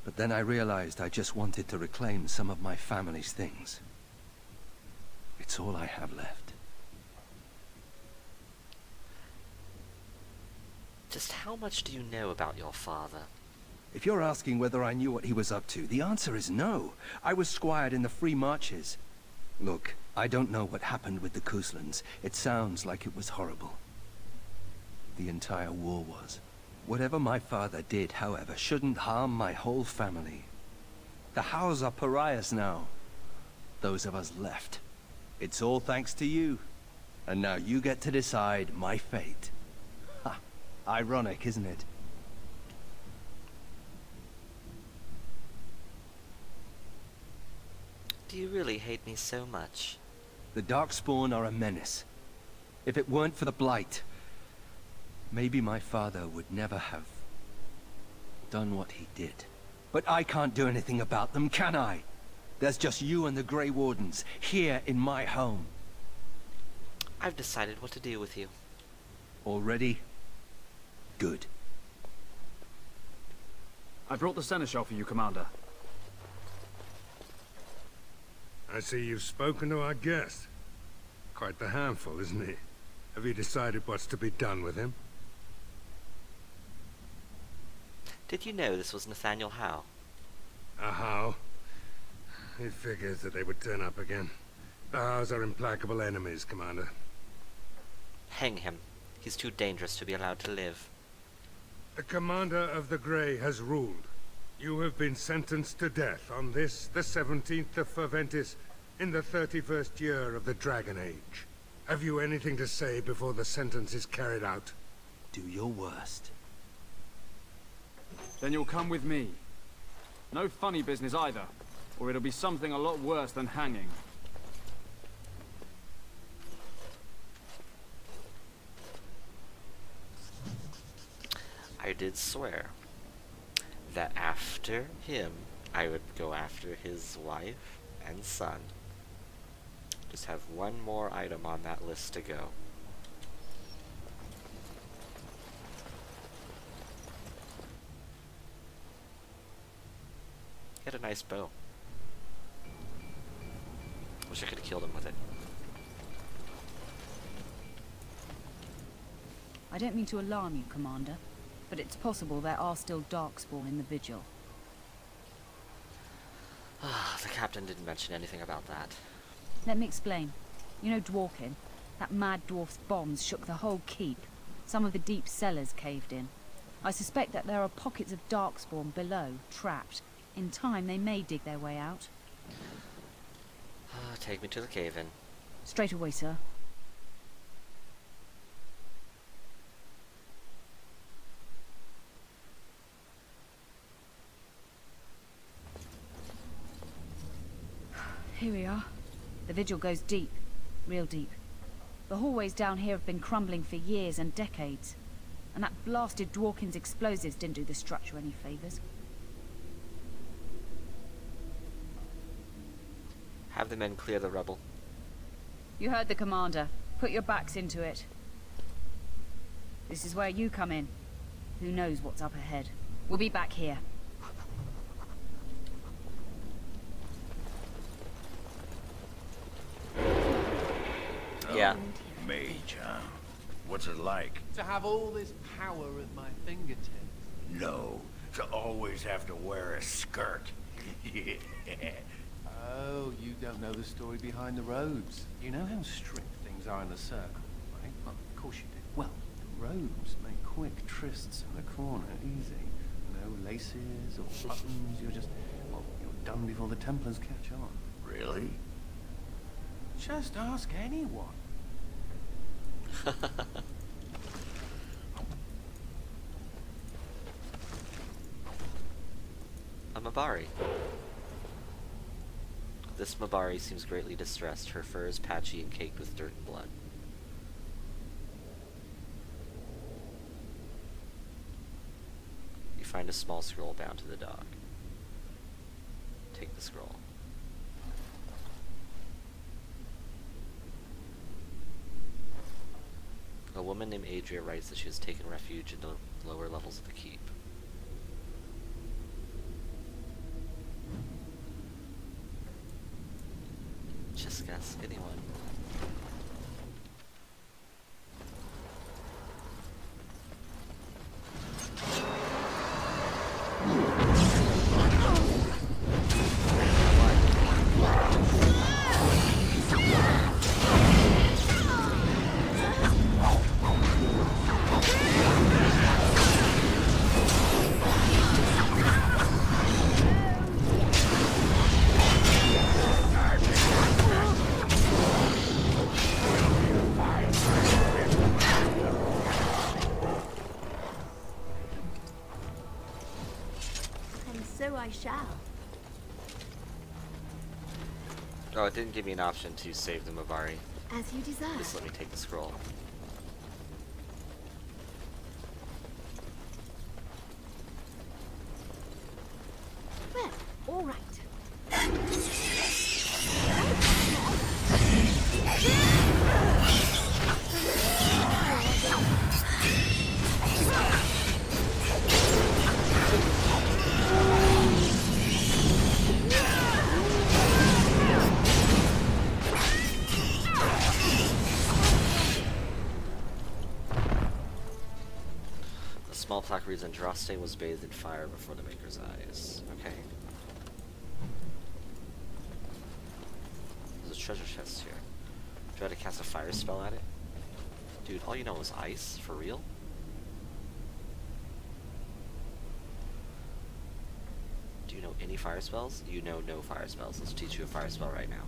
But then I realized I just wanted to reclaim some of my family's things. It's all I have left.
Just how much do you know about your father?
If you're asking whether I knew what he was up to, the answer is no. I was squired in the Free Marches. Look, I don't know what happened with the Kuslans. It sounds like it was horrible. The entire war was. Whatever my father did, however, shouldn't harm my whole family. The Howes are pariahs now. Those of us left. It's all thanks to you. And now you get to decide my fate. Ha! Ironic, isn't it?
Do you really hate me so much?
The Darkspawn are a menace. If it weren't for the Blight, maybe my father would never have done what he did. But I can't do anything about them, can I? There's just you and the Grey Wardens, here in my home.
I've decided what to do with you.
Already? Good.
I brought the Seneschal for you, Commander.
I see you've spoken to our guest. Quite the handful, isn't he? Have you decided what's to be done with him?
Did you know this was Nathaniel Howe?
How? It figures that they would turn up again. The Howes are implacable enemies, Commander.
Hang him. He's too dangerous to be allowed to live.
The Commander of the Grey has ruled. You have been sentenced to death on this, the 17th of Ferventis, in the 31st year of the Dragon Age. Have you anything to say before the sentence is carried out?
Do your worst.
Then you'll come with me. No funny business either, or it'll be something a lot worse than hanging.
I did swear that after him, I would go after his wife and son. Just have one more item on that list to go. He had a nice bow. Wish I could have killed him with it.
I don't mean to alarm you, Commander, but it's possible there are still Darkspawn in the Vigil.
The captain didn't mention anything about that.
Let me explain. You know Dworkin? That mad dwarf's bombs shook the whole keep. Some of the deep cellars caved in. I suspect that there are pockets of Darkspawn below, trapped. In time, they may dig their way out.
Take me to the cave-in.
Straight away, sir. Here we are. The vigil goes deep. Real deep. The hallways down here have been crumbling for years and decades. And that blasted Dworkin's explosives didn't do the structure any favors.
Have the men clear the rubble.
You heard the commander. Put your backs into it. This is where you come in. Who knows what's up ahead? We'll be back here.
Yeah.
Mage, huh? What's it like?
To have all this power at my fingertips.
No, to always have to wear a skirt.
Oh, you don't know the story behind the robes. You know how strict things are in the circle, right? Well, of course you do. Well, the robes make quick trysts in the corner easy. No laces or buttons. You're just, well, you're done before the Templars catch on.
Really?
Just ask anyone.
A Mabari. This Mabari seems greatly distressed. Her fur is patchy and caked with dirt and blood. You find a small scroll bound to the dog. Take the scroll. A woman named Adria writes that she has taken refuge in the lower levels of the keep. Just ask anyone.
So I shall.
Oh, it didn't give me an option to save the Mabari.
As you deserve.
Just let me take the scroll.
Well, all right.
A small plaque reads, Andraste was bathed in fire before the Maker's eyes. Okay. There's a treasure chest here. Try to cast a fire spell at it? Dude, all you know is ice? For real? Do you know any fire spells? You know no fire spells. Let's teach you a fire spell right now.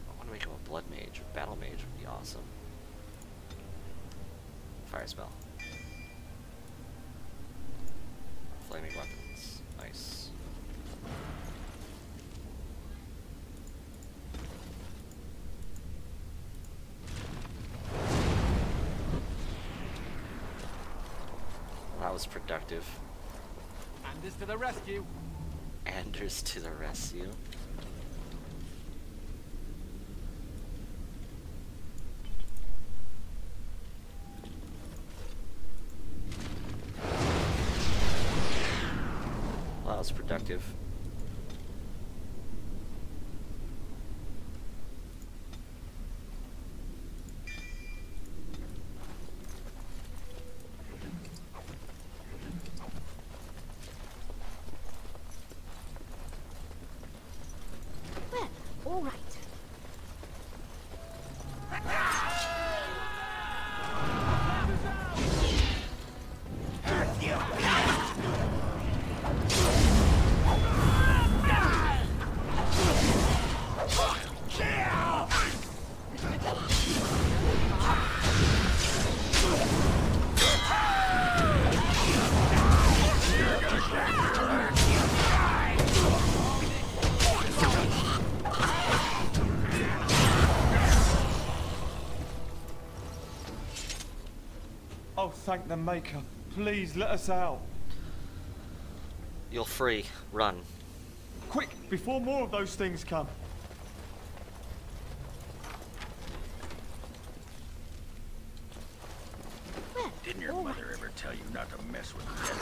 I want to make him a blood mage or battle mage would be awesome. Fire spell. Flaming weapons. Nice. That was productive.
Anders to the rescue.
Anders to the rescue. Well, that was productive.
Well, all right.
Oh, thank the Maker. Please let us out.
You're free. Run.
Quick, before more of those things come.
Didn't your mother ever tell you not to mess with dead?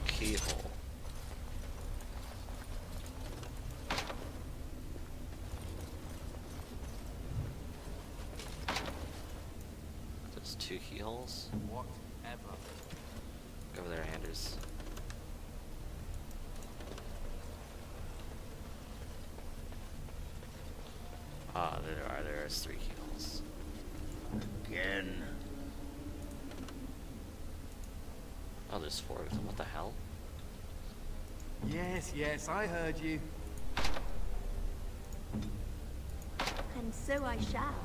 Keyhole. There's 2 keyholes.
Whatever.
Go over there, Anders. Ah, there's 3 keyholes.
Again.
Oh, there's 4 of them. What the hell?
Yes, I heard you.
And so I shall.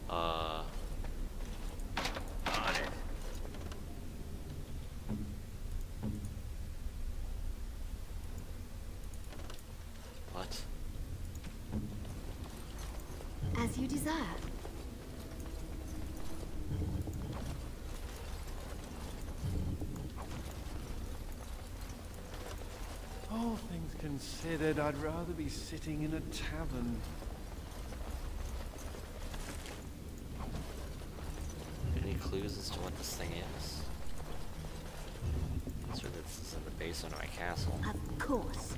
Uh.
On it.
What?
As you desire.
All things considered, I'd rather be sitting in a tavern.
Any clues as to what this thing is? So this is in the basement of my castle.
Of course.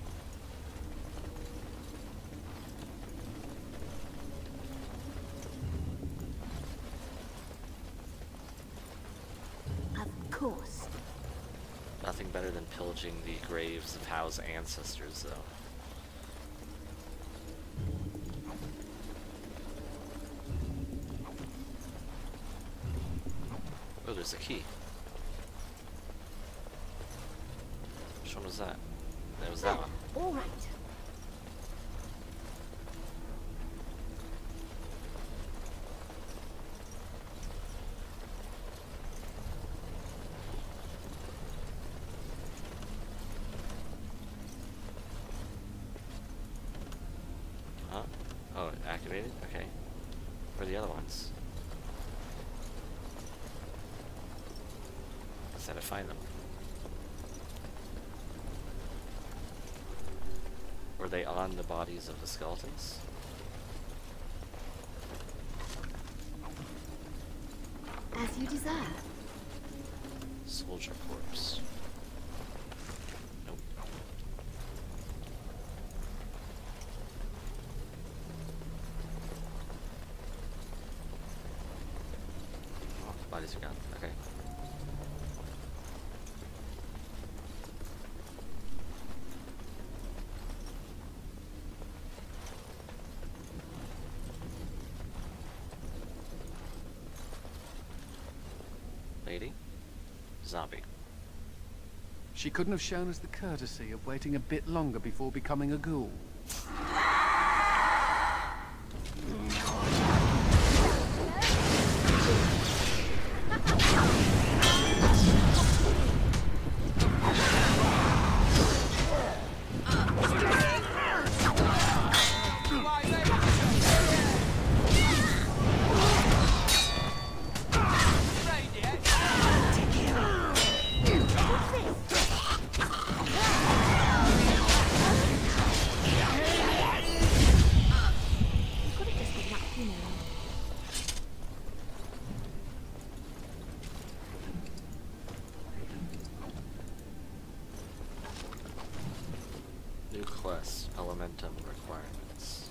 Of course.
Nothing better than pillaging the graves of Hao's ancestors, though. Oh, there's a key. Which one was that? That was that one.
All right.
Huh? Oh, it activated? Okay. Where are the other ones? Let's have to find them. Were they on the bodies of the skeletons?
As you desire.
Soldier corpse. Nope. Oh, bodies are gone. Okay. Lady? Zombie.
She couldn't have shown us the courtesy of waiting a bit longer before becoming a ghoul.
New quest, Elementum requirements.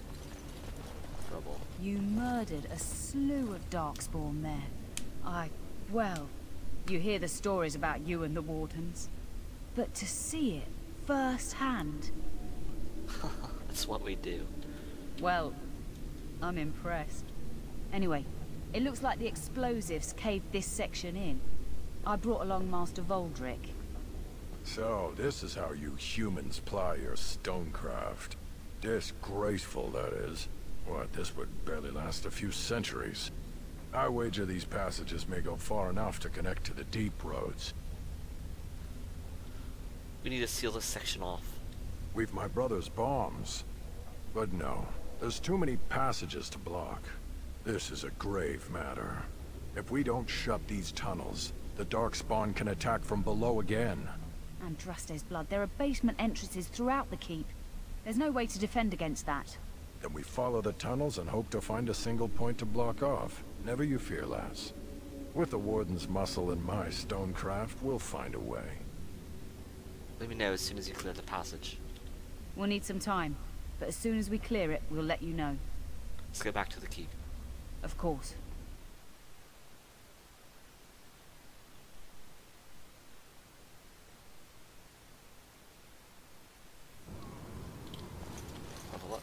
You murdered a slew of Darkspawn there. Well, you hear the stories about you and the Wardens. But to see it firsthand...
That's what we do.
Well, I'm impressed. Anyway, it looks like the explosives caved this section in. I brought along Master Voldrick.
So, this is how you humans ply your stonecraft. Disgraceful, that is. What, this would barely last a few centuries. I wager these passages may go far enough to connect to the deep roads.
We need to seal this section off.
We've my brother's bombs. But no, there's too many passages to block. This is a grave matter. If we don't shut these tunnels, the Darkspawn can attack from below again.
Andraste's blood, there are basement entrances throughout the keep. There's no way to defend against that.
Then we follow the tunnels and hope to find a single point to block off. Never you fear, lass. With the Warden's muscle and my stonecraft, we'll find a way.
Let me know as soon as you clear the passage.
We'll need some time, but as soon as we clear it, we'll let you know.
Let's go back to the keep.
Of course.
Level up.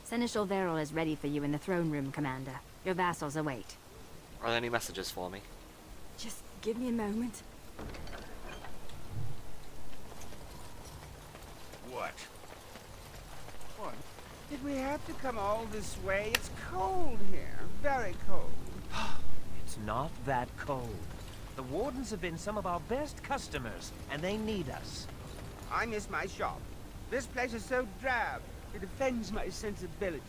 Seneschal Verrill is ready for you in the throne room, Commander. Your vassals await.
Are there any messages for me?
Just give me a moment.
What?
What? Did we have to come all this way? It's cold here. Very cold.
It's not that cold. The Wardens have been some of our best customers, and they need us.
I miss my shop. This place is so drab. It offends my sensibilities.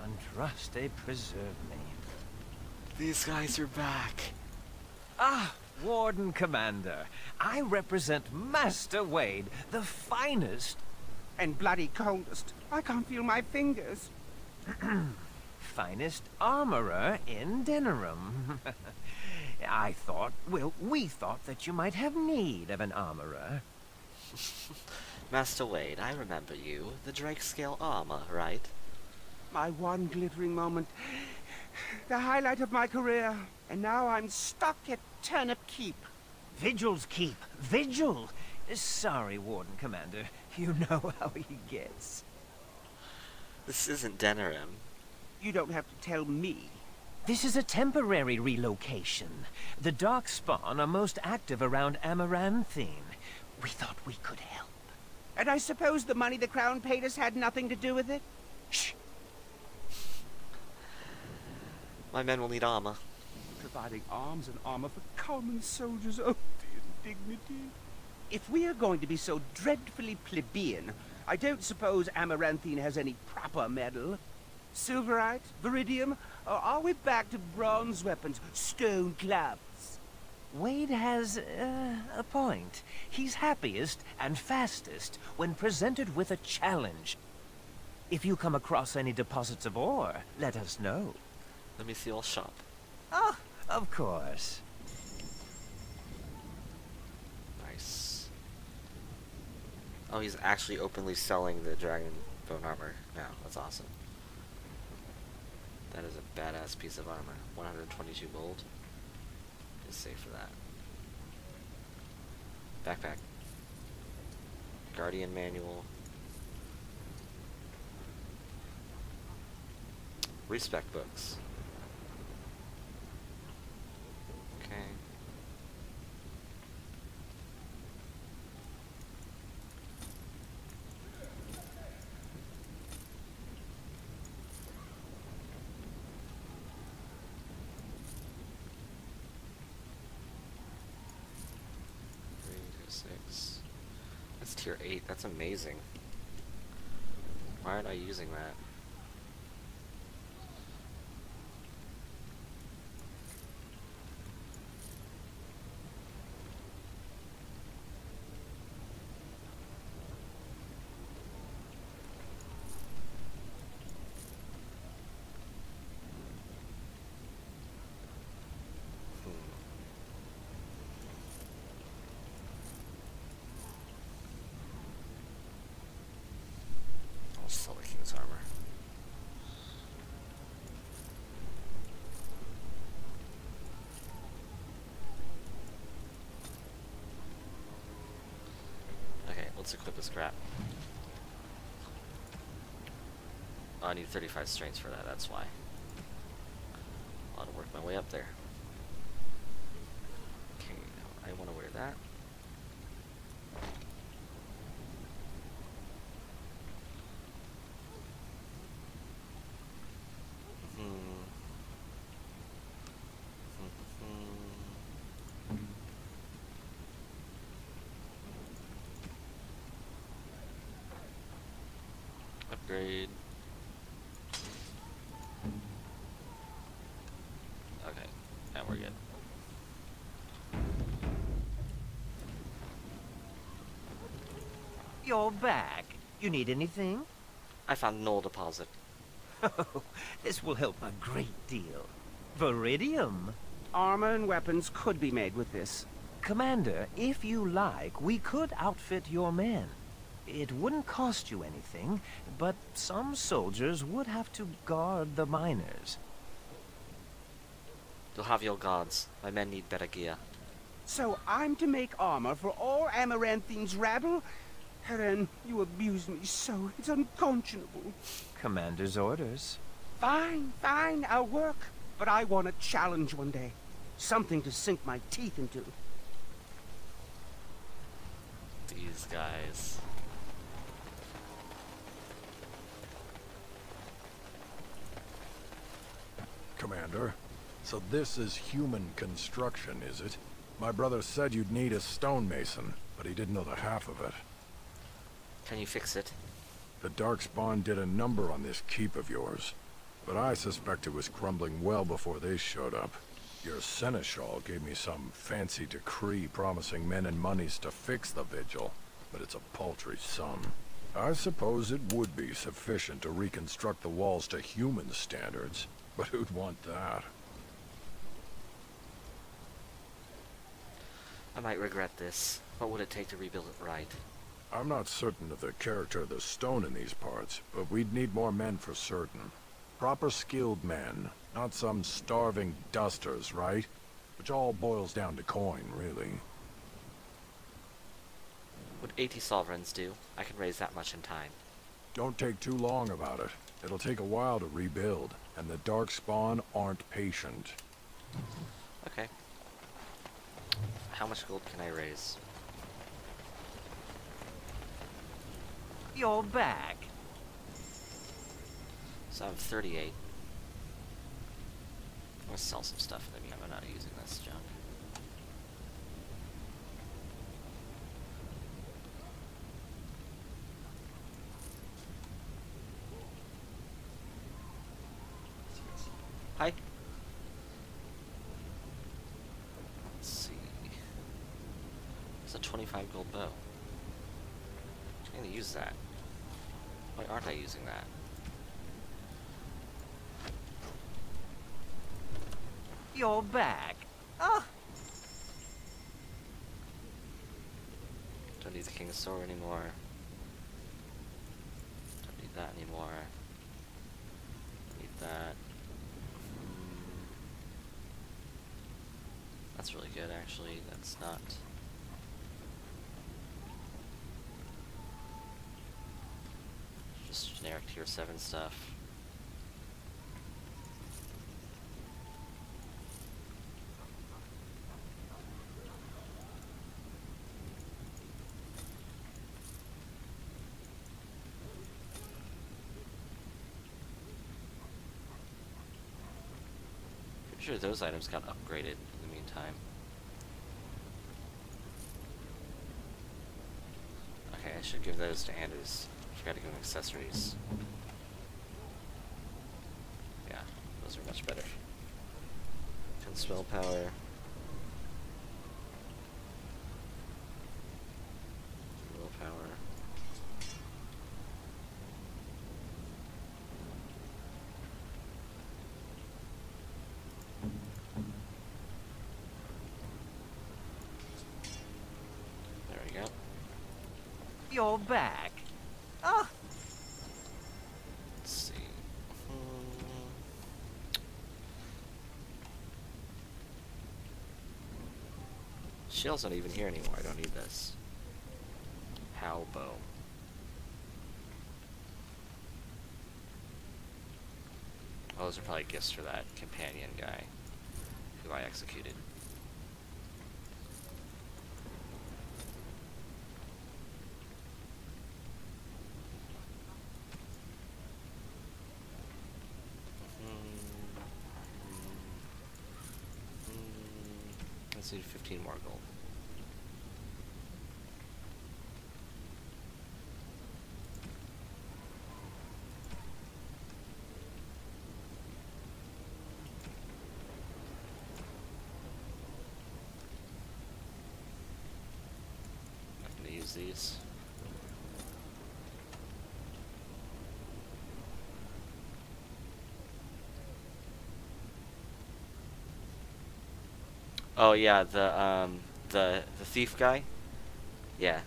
Andraste preserve me.
These guys are back.
Ah, Warden Commander. I represent Master Wade, the finest...
And bloody coldest. I can't feel my fingers.
finest armorer in Denerim. I thought, well, we thought that you might have need of an armorer.
Master Wade, I remember you. The Drakescale armor, right?
My one glittering moment. The highlight of my career. And now I'm stuck at Turnip Keep.
Vigil's Keep. Vigil! Sorry, Warden Commander. You know how he gets.
This isn't Denerim.
You don't have to tell me.
This is a temporary relocation. The Darkspawn are most active around Amaranthine. We thought we could help.
And I suppose the money the Crown paid us had nothing to do with it?
Shh!
My men will need armor.
Providing arms and armor for common soldiers. Oh, the indignity. If we are going to be so dreadfully plebeian, I don't suppose Amaranthine has any proper metal. Silverite? Viridium? Or are we back to bronze weapons, stone clubs?
Wade has a point. He's happiest and fastest when presented with a challenge. If you come across any deposits of ore, let us know.
Let me see your shop.
Oh, of course.
Nice. Oh, he's actually openly selling the dragon bone armor now. That's awesome. That is a badass piece of armor. 122 gold. Just save for that. Backpack. Guardian manual. Respec books. Okay. That's tier 8. That's amazing. Why aren't I using that? just equip this crap. Oh, I need 35 strength for that, that's why. I'll work my way up there. Okay, now I want to wear that. Upgrade. Okay, now we're good.
You're back. You need anything?
I found Null deposit.
Oh, this will help a great deal. Viridium.
Armor and weapons could be made with this.
Commander, if you like, we could outfit your men. It wouldn't cost you anything, but some soldiers would have to guard the miners.
You'll have your gods. My men need better gear.
So I'm to make armor for all Amaranthine's rabble? Helen, you abuse me so. It's unconscionable.
Commander's orders.
Fine, fine, I'll work. But I want a challenge one day. Something to sink my teeth into.
These guys.
Commander, so this is human construction, is it? My brother said you'd need a stonemason, but he didn't know the half of it.
Can you fix it?
The Darkspawn did a number on this keep of yours, but I suspect it was crumbling well before they showed up. Your seneschal gave me some fancy decree promising men and monies to fix the vigil, but it's a paltry sum. I suppose it would be sufficient to reconstruct the walls to human standards, but who'd want that?
I might regret this. What would it take to rebuild it right?
I'm not certain of the character of the stone in these parts, but we'd need more men for certain. Proper skilled men, not some starving dusters, right? Which all boils down to coin, really.
Would 80 sovereigns do? I can raise that much in time.
Don't take too long about it. It'll take a while to rebuild, and the Darkspawn aren't patient.
Okay. How much gold can I raise?
You're back.
So I have 38. I'm gonna sell some stuff in the meantime. I'm not using this junk. Hi. Let's see. It's a 25 gold bow. I'm gonna use that. Why aren't I using that?
You're back. Oh.
Don't need the King's Sword anymore. Don't need that anymore. Don't need that. That's really good, actually. That's not... just generic tier 7 stuff. Pretty sure those items got upgraded in the meantime. Okay, I should give those to Anders. Forgot to give him accessories. Yeah, those are much better. 10 spell power. Willpower. There we go.
You're back. Oh.
Let's see. Shell's not even here anymore. I don't need this. Talbo. Oh, those are probably gifts for that companion guy who I executed. Let's do 15 more gold. I'm gonna use these. Oh yeah, the thief guy. Yeah,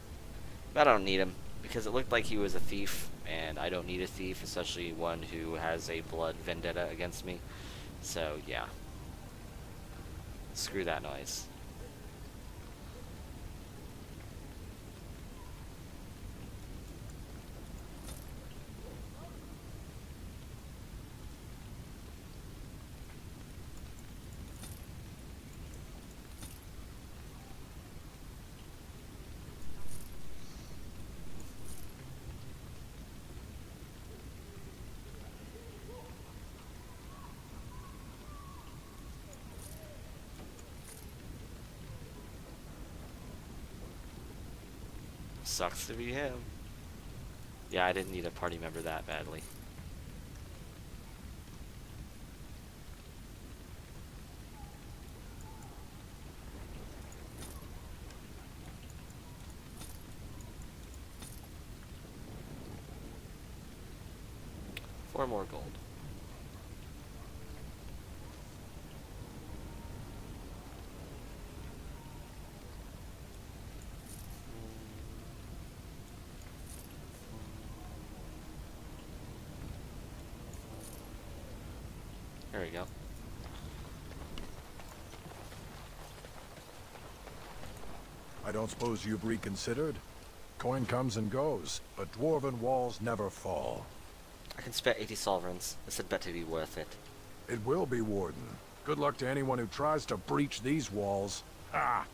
but I don't need him because it looked like he was a thief, and I don't need a thief, especially one who has a blood vendetta against me. So yeah, screw that noise. Sucks to be him. Yeah, I didn't need a party member that badly. Four more gold. There we go.
I don't suppose you've reconsidered? Coin comes and goes, but dwarven walls never fall.
I can spare 80 sovereigns. This had better be worth it.
It will be, Warden. Good luck to anyone who tries to breach these walls. Ah!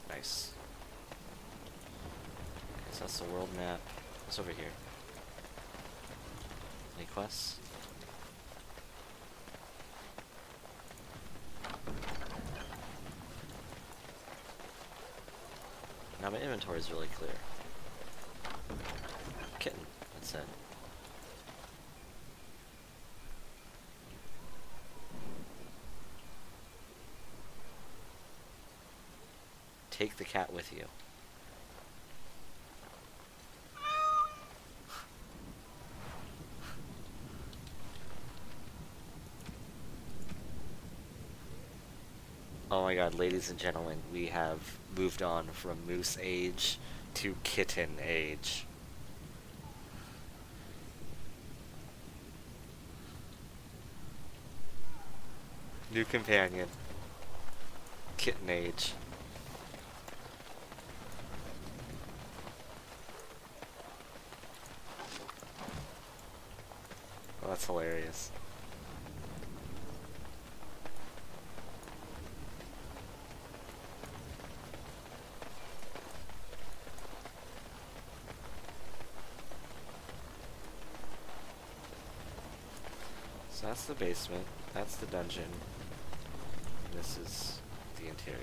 Nice. Okay, so that's the world map. What's over here? Any quests? Now my inventory is really clear. Kitten, that's it. Take the cat with you. Oh my god, ladies and gentlemen, we have moved on from moose age to kitten age. New companion. Kitten age. Oh, that's hilarious. So that's the basement, that's the dungeon, this is the interior.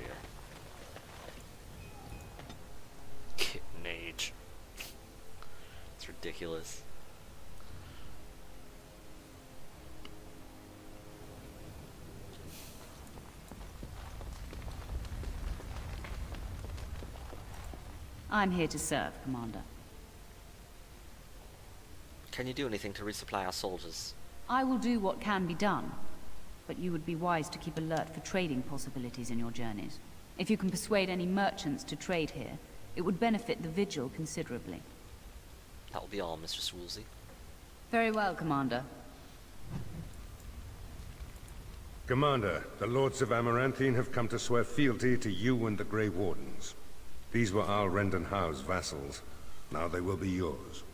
Kitten age. It's ridiculous.
I'm here to serve, Commander.
Can you do anything to resupply our soldiers?
I will do what can be done, but you would be wise to keep alert for trading possibilities in your journeys. If you can persuade any merchants to trade here, it would benefit the Vigil considerably.
That will be all, Mistress Woolsey.
Very well, Commander.
Commander, the Lords of Amaranthine have come to swear fealty to you and the Grey Wardens. These were Al Rendenhau's vassals. Now they will be yours.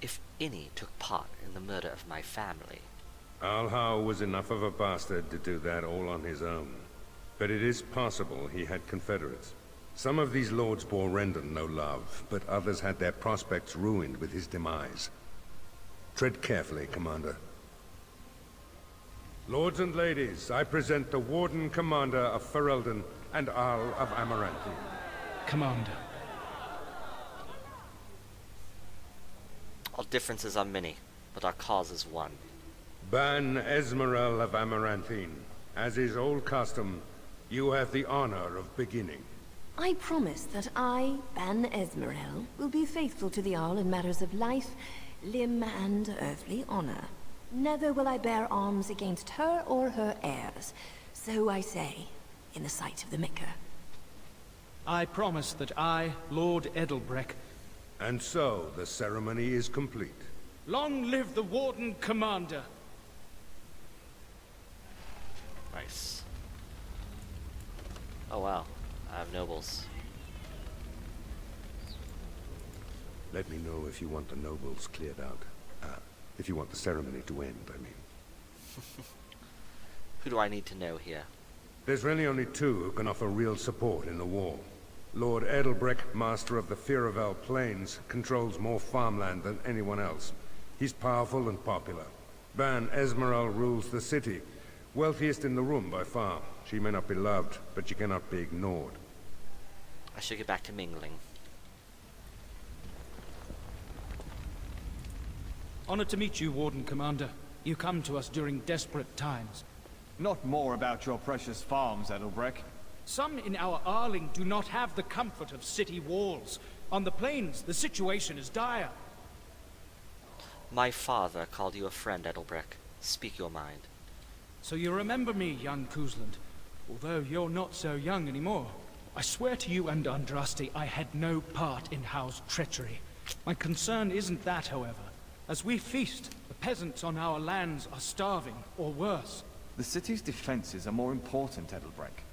If any took part in the murder of my family...
Al-Hau was enough of a bastard to do that all on his own. But it is possible he had confederates. Some of these lords bore Rendon no love, but others had their prospects ruined with his demise. Tread carefully, Commander. Lords and ladies, I present the Warden Commander of Ferelden and Arl of Amaranthine.
Commander.
Our differences are many, but our cause is one.
Ban Esmerel of Amaranthine. As is old custom, you have the honor of beginning.
I promise that I, Ban Esmerel, will be faithful to the Arl in matters of life, limb, and earthly honor. Never will I bear arms against her or her heirs. So I say, in the sight of the Maker.
I promise that I, Lord Edelbreck...
And so, the ceremony is complete.
Long live the Warden Commander!
Nice. Oh wow, I have nobles.
Let me know if you want the nobles cleared out. If you want the ceremony to end, I mean.
Who do I need to know here?
There's really only two who can offer real support in the war. Lord Edelbreck, master of the Firavel Plains, controls more farmland than anyone else. He's powerful and popular. Ban Esmeralda rules the city. Wealthiest in the room by far. She may not be loved, but she cannot be ignored.
I should get back to mingling.
Honored to meet you, Warden Commander. You come to us during desperate times.
Not more about your precious farms, Edelbreck.
Some in our Arling do not have the comfort of city walls. On the plains, the situation is dire.
My father called you a friend, Edelbreck. Speak your mind.
So you remember me, young Kuzland. Although you're not so young anymore. I swear to you and Andraste I had no part in Hau's treachery. My concern isn't that, however. As we feast, the peasants on our lands are starving, or worse.
The city's defenses are more important, Edelbreck.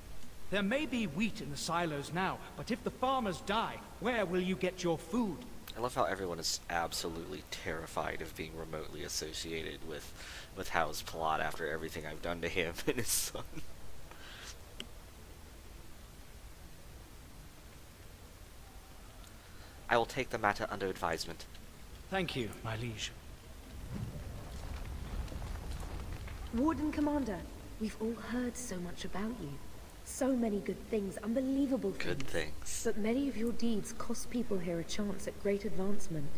There may be wheat in the silos now, but if the farmers die, where will you get your food?
I love how everyone is absolutely terrified of being remotely associated with Hau's plot after everything I've done to him and his son. I will take the matter under advisement.
Thank you, my liege.
Warden Commander, we've all heard so much about you. So many good things, unbelievable things.
Good things.
But many of your deeds cost people here a chance at great advancement.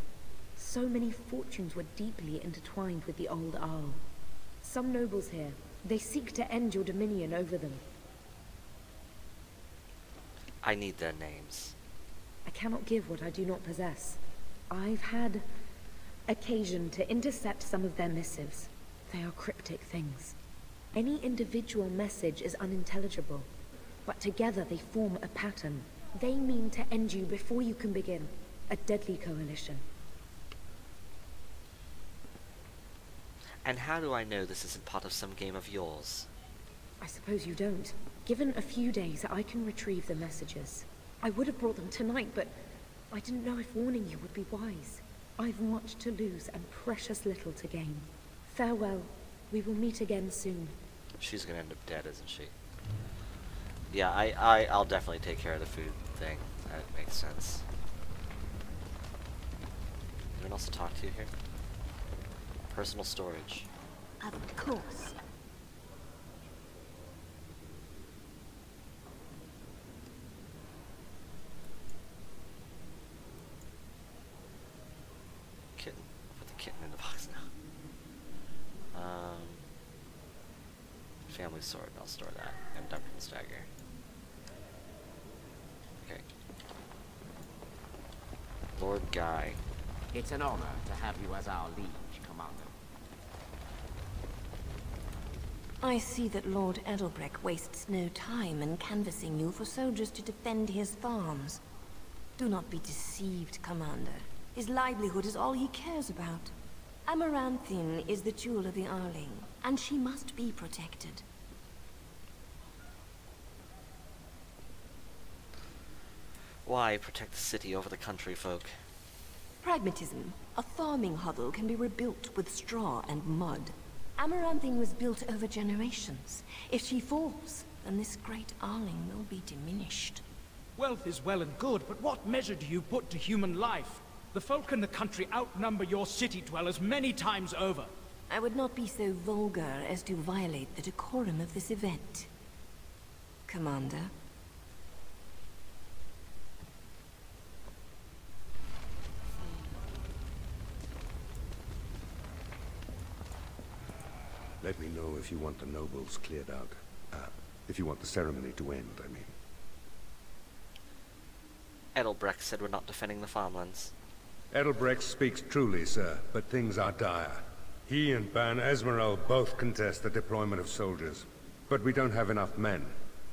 So many fortunes were deeply intertwined with the old Arl. Some nobles here, they seek to end your dominion over them.
I need their names.
I cannot give what I do not possess. I've had occasion to intercept some of their missives. They are cryptic things. Any individual message is unintelligible, but together they form a pattern. They mean to end you before you can begin. A deadly coalition.
And how do I know this isn't part of some game of yours?
I suppose you don't. Given a few days, I can retrieve the messages. I would have brought them tonight, but I didn't know if warning you would be wise. I've much to lose and precious little to gain. Farewell. We will meet again soon.
She's gonna end up dead, isn't she? Yeah, I'll definitely take care of the food thing. That makes sense. Anyone else to talk to here? Personal storage.
Of course.
Kitten. I'll put the kitten in the box now. Family sword. I'll store that. And Duncan's dagger. Okay. Lord Guy.
It's an honor to have you as our liege, Commander.
I see that Lord Edelbreck wastes no time in canvassing you for soldiers to defend his farms. Do not be deceived, Commander. His livelihood is all he cares about. Amaranthine is the jewel of the Arling, and she must be protected.
Why protect the city over the country folk?
Pragmatism. A farming hovel can be rebuilt with straw and mud. Amaranthine was built over generations. If she falls, then this great Arling will be diminished.
Wealth is well and good, but what measure do you put to human life? The folk in the country outnumber your city dwellers many times over.
I would not be so vulgar as to violate the decorum of this event. Commander.
Let me know if you want the nobles cleared out. If you want the ceremony to end, I mean.
Edelbrecht said we're not defending the farmlands.
Edelbrecht speaks truly, sir, but things are dire. He and Ban Esmeralda both contest the deployment of soldiers. But we don't have enough men.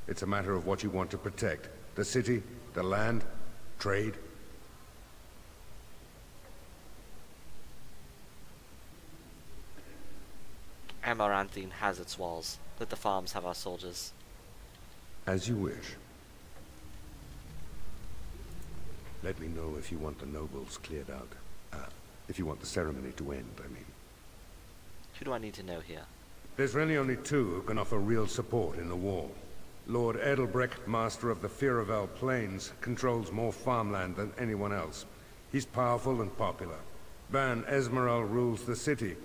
It's a matter of what you want to protect. The city, the land, trade.
Amaranthine has its walls. Let the farms have our soldiers.
As you wish. Let me know if you want the nobles cleared out. If you want the ceremony to end, I mean.
Who do I need to know here?
There's really only two who can offer real support in the war. Lord Edelbrecht, master of the Firavel Plains, controls more farmland than anyone else. He's powerful and popular. Ban Esmeralda rules the city.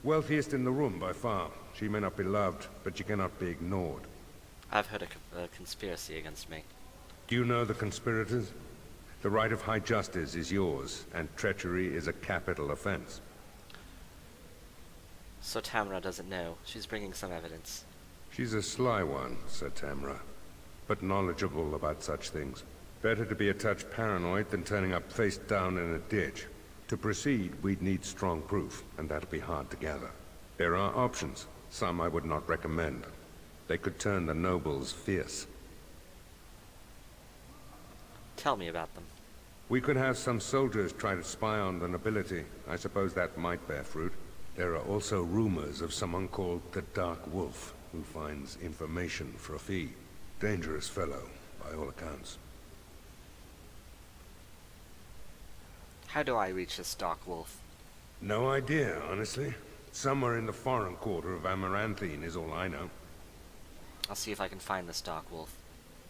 Wealthiest in the room by far. She may not be loved, but she cannot be ignored.
I've heard a conspiracy against me.
Do you know the conspirators? The right of high justice is yours, and treachery is a capital offense.
So Tamra doesn't know. She's bringing some evidence.
She's a sly one, said Tamra, but knowledgeable about such things. Better to be a touch paranoid than turning up face down in a ditch. To proceed, we'd need strong proof, and that'll be hard to gather. There are options, some I would not recommend. They could turn the nobles fierce.
Tell me about them.
We could have some soldiers try to spy on the nobility. I suppose that might bear fruit. There are also rumors of someone called the Dark Wolf, who finds information for a fee. Dangerous fellow, by all accounts.
How do I reach this Dark Wolf?
No idea, honestly. Somewhere in the foreign quarter of Amaranthine is all I know.
I'll see if I can find this Dark Wolf.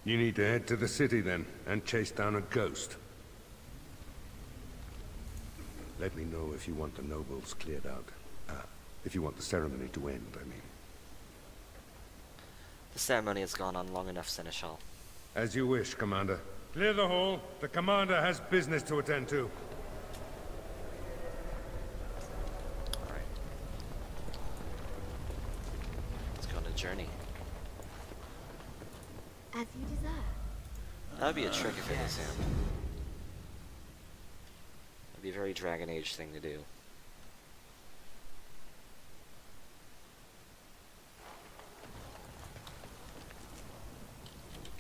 You need to head to the city then, and chase down a ghost. Let me know if you want the nobles cleared out. If you want the ceremony to end, I mean.
The ceremony has gone on long enough, Seneschal.
As you wish, Commander. Clear the hall. The Commander has business to attend to.
Alright. Let's go on a journey.
As you desire.
That would be a trick if it was him. That'd be a very Dragon Age thing to do.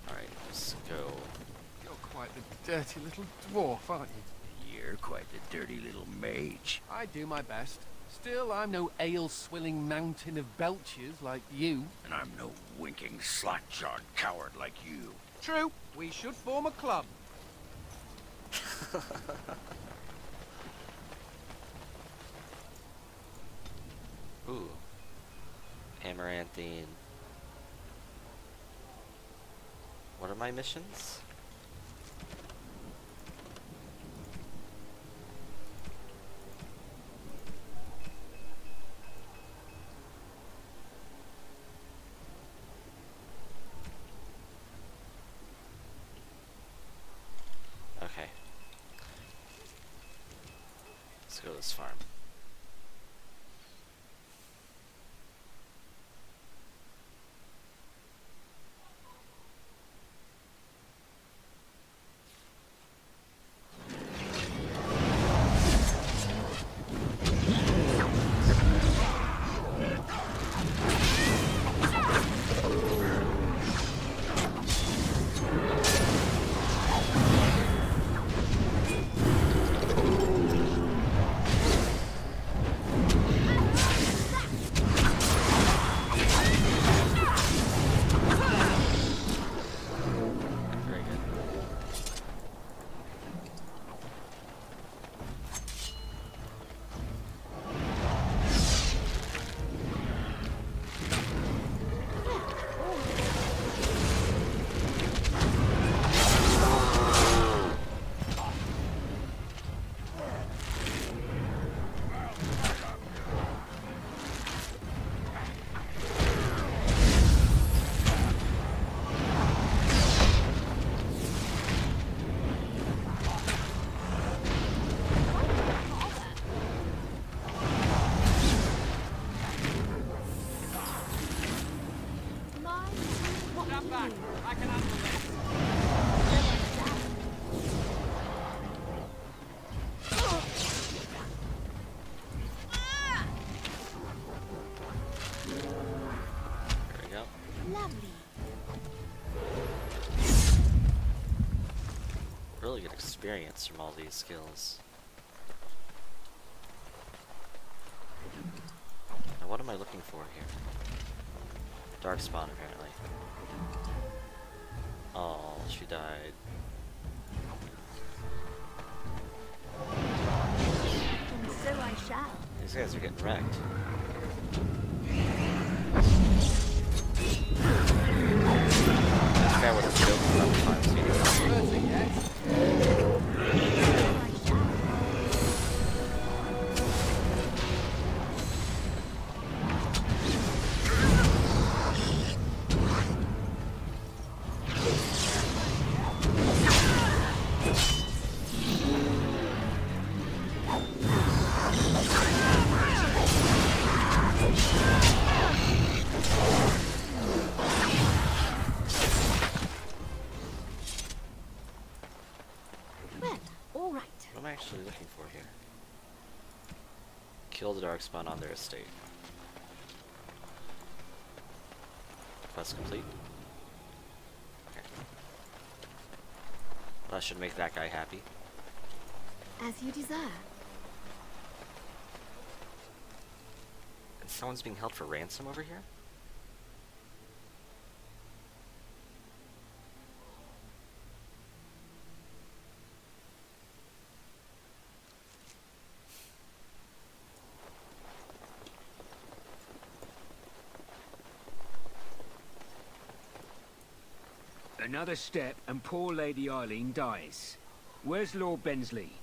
Alright, let's go.
You're quite the dirty little dwarf, aren't you?
You're quite the dirty little mage.
I do my best. Still, I'm no ale-swilling mountain of belches like you.
And I'm no winking, slack-jawed coward like you.
True. We should form a club.
Ooh. Amaranthine. What are my missions? Okay. Let's go to this farm.
back. I can handle this.
There we go.
Lovely.
Really good experience from all these skills. Now what am I looking for here? Darkspawn, apparently. Oh, she died.
And so I shall.
These guys are getting wrecked. This guy would have killed me a couple times.
Well, all right.
What am I actually looking for here? Kill the Darkspawn on their estate. Quest complete. Okay. That should make that guy happy.
As you desire.
And someone's being held for ransom over here?
Another step and poor Lady Eileen dies. Where's Lord Bensley?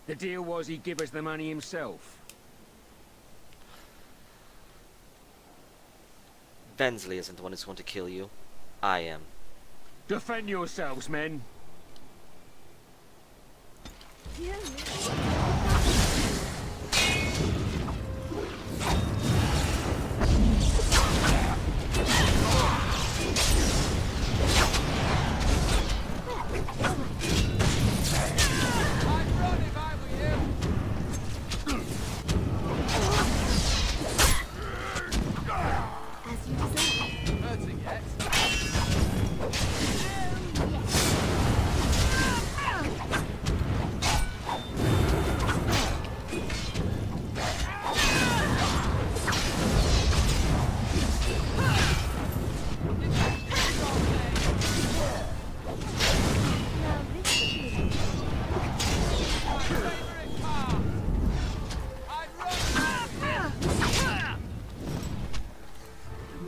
The deal was he'd give us the money himself.
Bensley isn't the one who's going to kill you. I am.
Defend yourselves, men.
As you desire.
Hurting yet?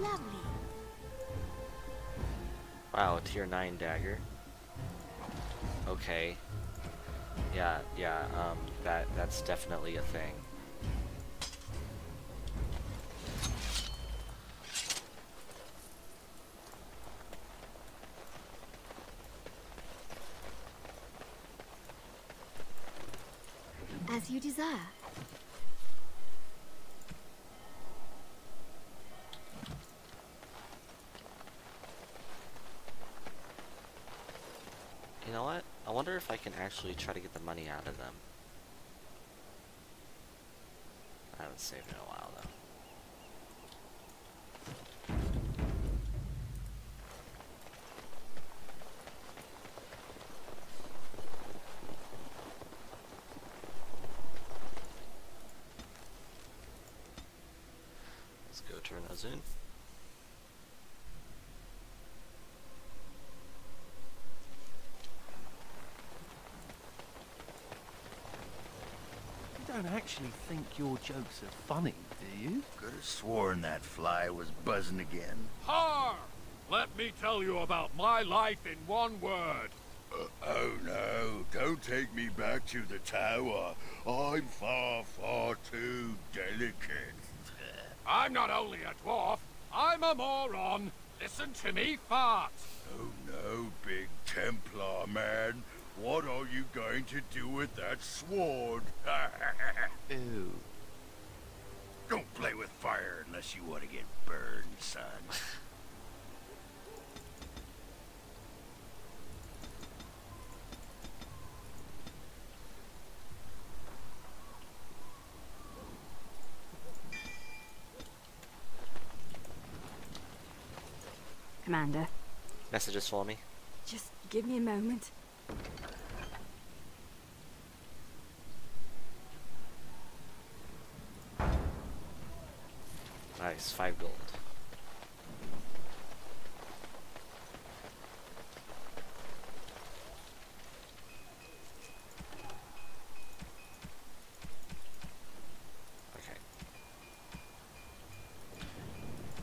Lovely.
Wow, a tier 9 dagger. Okay. Yeah, that's definitely a thing.
As you desire.
You know what? I wonder if I can actually try to get the money out of them. I haven't saved in a while though. Let's go turn those in.
You don't actually think your jokes are funny, do you?
Could have sworn that fly was buzzing again.
Har! Let me tell you about my life in one word.
Oh no, don't take me back to the tower. I'm far, far too delicate.
I'm not only a dwarf, I'm a moron. Listen to me fart.
Oh no, big Templar man. What are you going to do with that sword?
Ew.
Don't play with fire unless you want to get burned, son.
Commander.
Messages for me.
Just give me a moment.
Nice, 5 gold. Okay.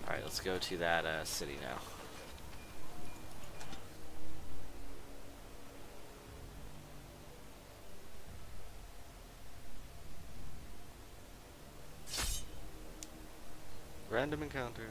Alright, let's go to that city now. Random encounter.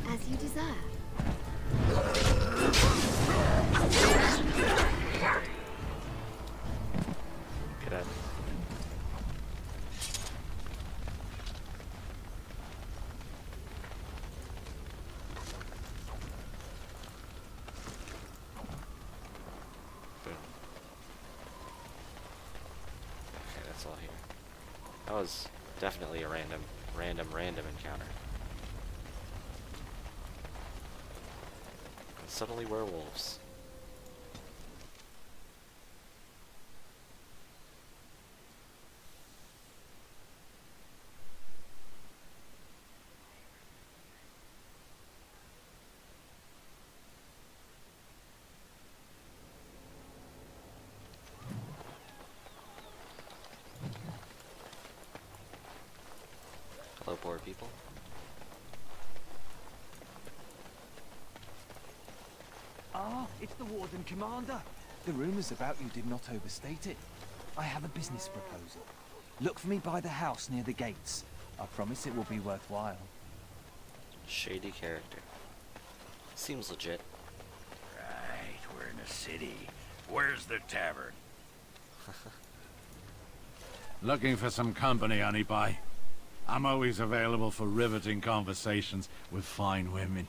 As you desire.
Get in. Boom. Okay, that's all here. That was definitely a random encounter. And suddenly werewolves. Hello, poor people.
Ah, it's the Warden Commander. The rumors about you did not overstate it. I have a business proposal. Look for me by the house near the gates. I promise it will be worthwhile.
Shady character. Seems legit.
Right, we're in a city. Where's the tavern?
Looking for some company, honey pie. I'm always available for riveting conversations with fine women.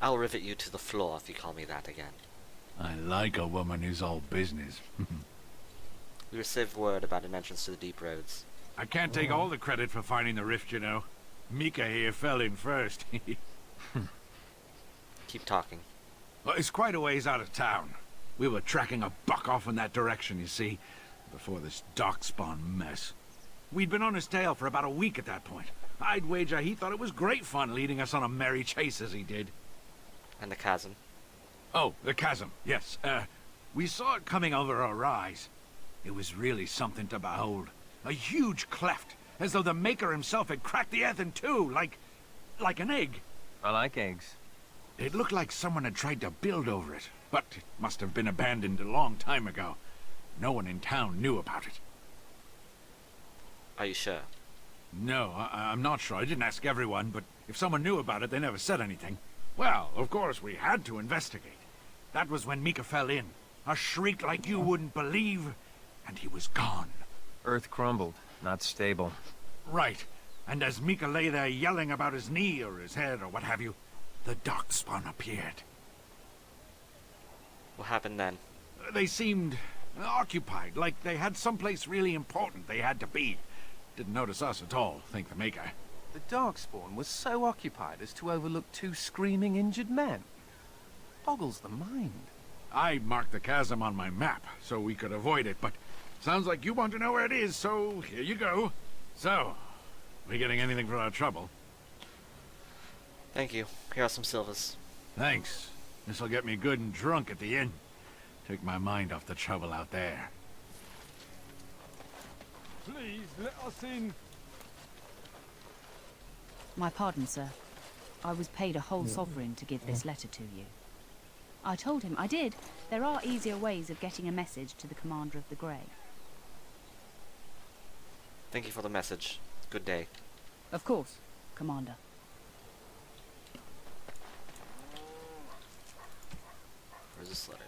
I'll rivet you to the floor if you call me that again.
I like a woman who's all business.
We received word about an entrance to the deep roads.
I can't take all the credit for finding the rift, you know. Mika here fell in first.
Keep talking.
Well, it's quite a ways out of town. We were tracking a buck off in that direction, you see, before this darkspawn mess. We'd been on his tail for about a week at that point. I'd wager he thought it was great fun leading us on a merry chase as he did.
And the chasm.
Oh, the chasm, yes. We saw it coming over our rise. It was really something to behold. A huge cleft, as though the Maker himself had cracked the earth in two, like an egg.
I like eggs.
It looked like someone had tried to build over it, but it must have been abandoned a long time ago. No one in town knew about it.
Are you sure?
No, I'm not sure. I didn't ask everyone, but if someone knew about it, they never said anything. Well, of course, we had to investigate. That was when Mika fell in. A shriek like you wouldn't believe, and he was gone.
Earth crumbled, not stable.
Right. And as Mika lay there yelling about his knee or his head or what have you, the darkspawn appeared.
What happened then?
They seemed occupied, like they had someplace really important they had to be. Didn't notice us at all, thank the Maker.
The Darkspawn was so occupied as to overlook 2 screaming injured men. Boggles the mind.
I marked the chasm on my map so we could avoid it, but sounds like you want to know where it is, so here you go. So, we getting anything for our trouble?
Thank you. Here are some silvers.
Thanks. This'll get me good and drunk at the inn. Take my mind off the trouble out there.
Please, let us in.
My pardon, sir. I was paid a whole sovereign to give this letter to you. I told him I did. There are easier ways of getting a message to the Commander of the Grey.
Thank you for the message. Good day.
Of course, Commander.
Where's this letter?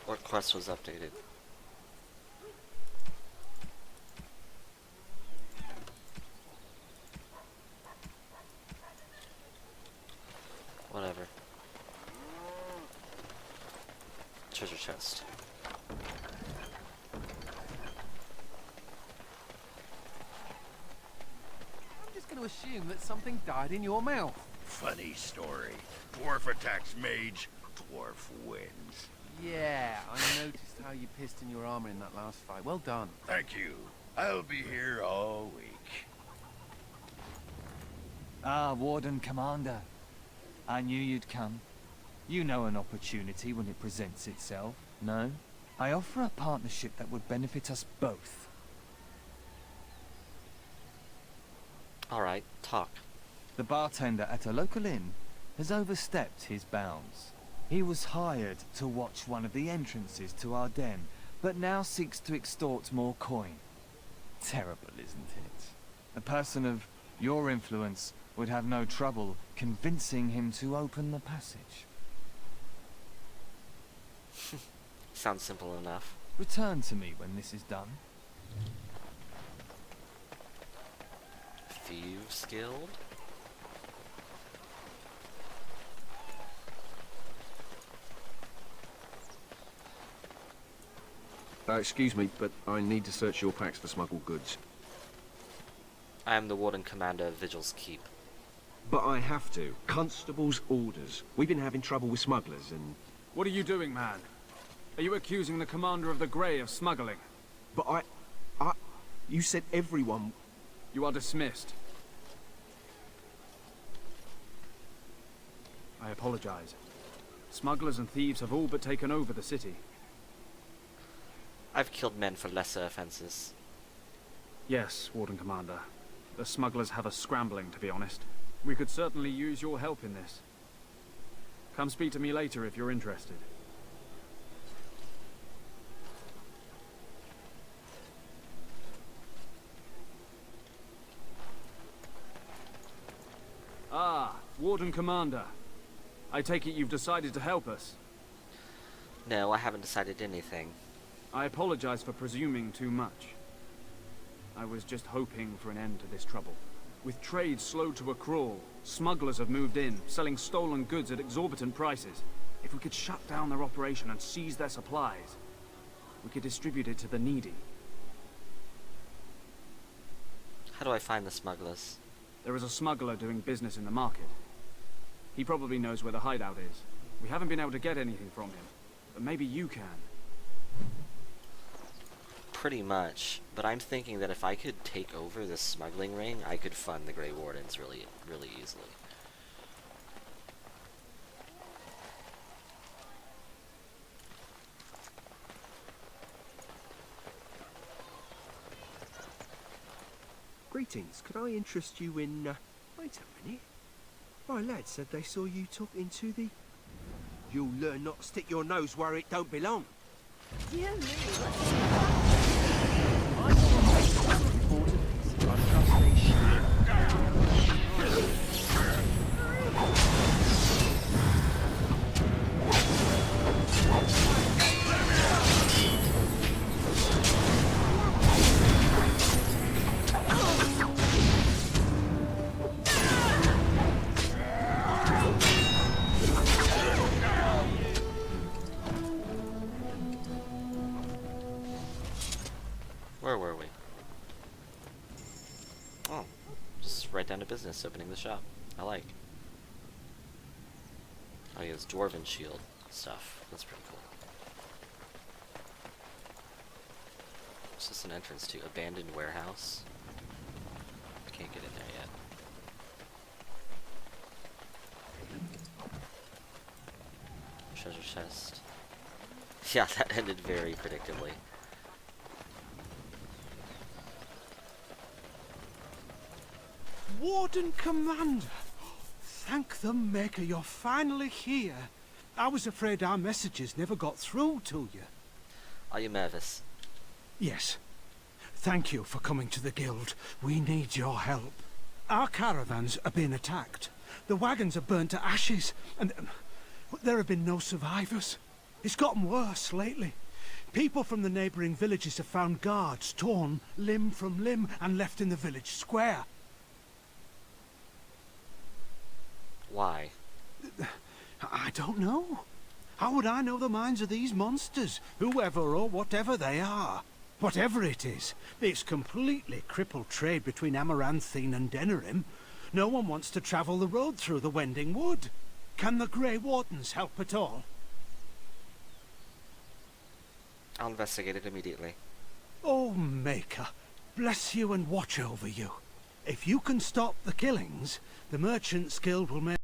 What quest was updated? Whatever. Treasure chest.
I'm just going to assume that something died in your mouth.
Funny story. Dwarf attacks mage, dwarf wins.
Yeah, I noticed how you pissed in your armor in that last fight. Well done.
Thank you. I'll be here all week.
Ah, Warden Commander. I knew you'd come. You know an opportunity when it presents itself, no? I offer a partnership that would benefit us both.
Alright, talk.
The bartender at a local inn has overstepped his bounds. He was hired to watch one of the entrances to our den, but now seeks to extort more coin. Terrible, isn't it? A person of your influence would have no trouble convincing him to open the passage.
Sounds simple enough.
Return to me when this is done.
Thieves Guild?
Excuse me, but I need to search your packs for smuggled goods.
I am the Warden Commander of Vigil's Keep.
But I have to. Constable's orders. We've been having trouble with smugglers and...
What are you doing, man? Are you accusing the commander of the Grey of smuggling?
But you said everyone...
You are dismissed. I apologize. Smugglers and thieves have all but taken over the city.
I've killed men for lesser offenses.
Yes, Warden Commander. The smugglers have us scrambling, to be honest. We could certainly use your help in this. Come speak to me later if you're interested. Ah, Warden Commander. I take it you've decided to help us.
No, I haven't decided anything.
I apologize for presuming too much. I was just hoping for an end to this trouble. With trade slowed to a crawl, smugglers have moved in, selling stolen goods at exorbitant prices. If we could shut down their operation and seize their supplies, we could distribute it to the needy.
How do I find the smugglers?
There is a smuggler doing business in the market. He probably knows where the hideout is. We haven't been able to get anything from him, but maybe you can.
Pretty much, but I'm thinking that if I could take over this smuggling ring, I could fund the Grey Wardens really easily.
Greetings, could I interest you in, Wait a minute. My lad said they saw you talking to the... You'll learn not to stick your nose where it don't belong.
Dear me,
Where were we? Oh, just right down to business, opening the shop. I like. Oh, he has dwarven shield stuff. That's pretty cool. What's this an entrance to? Abandoned warehouse? Can't get in there yet. Treasure chest. Yeah, that ended very predictably.
Warden Commander! Thank the Maker you're finally here. I was afraid our messages never got through to you.
Are you nervous?
Yes. Thank you for coming to the Guild. We need your help. Our caravans are being attacked. The wagons are burnt to ashes, and there have been no survivors. It's gotten worse lately. People from the neighboring villages have found guards torn limb from limb and left in the village square.
Why?
I don't know. How would I know the minds of these monsters, whoever or whatever they are? Whatever it is, it's completely crippled trade between Amaranthine and Denerim. No one wants to travel the road through the Wending Wood. Can the Grey Wardens help at all?
I'll investigate it immediately.
Oh, Maker, bless you and watch over you. If you can stop the killings, the Merchants Guild will make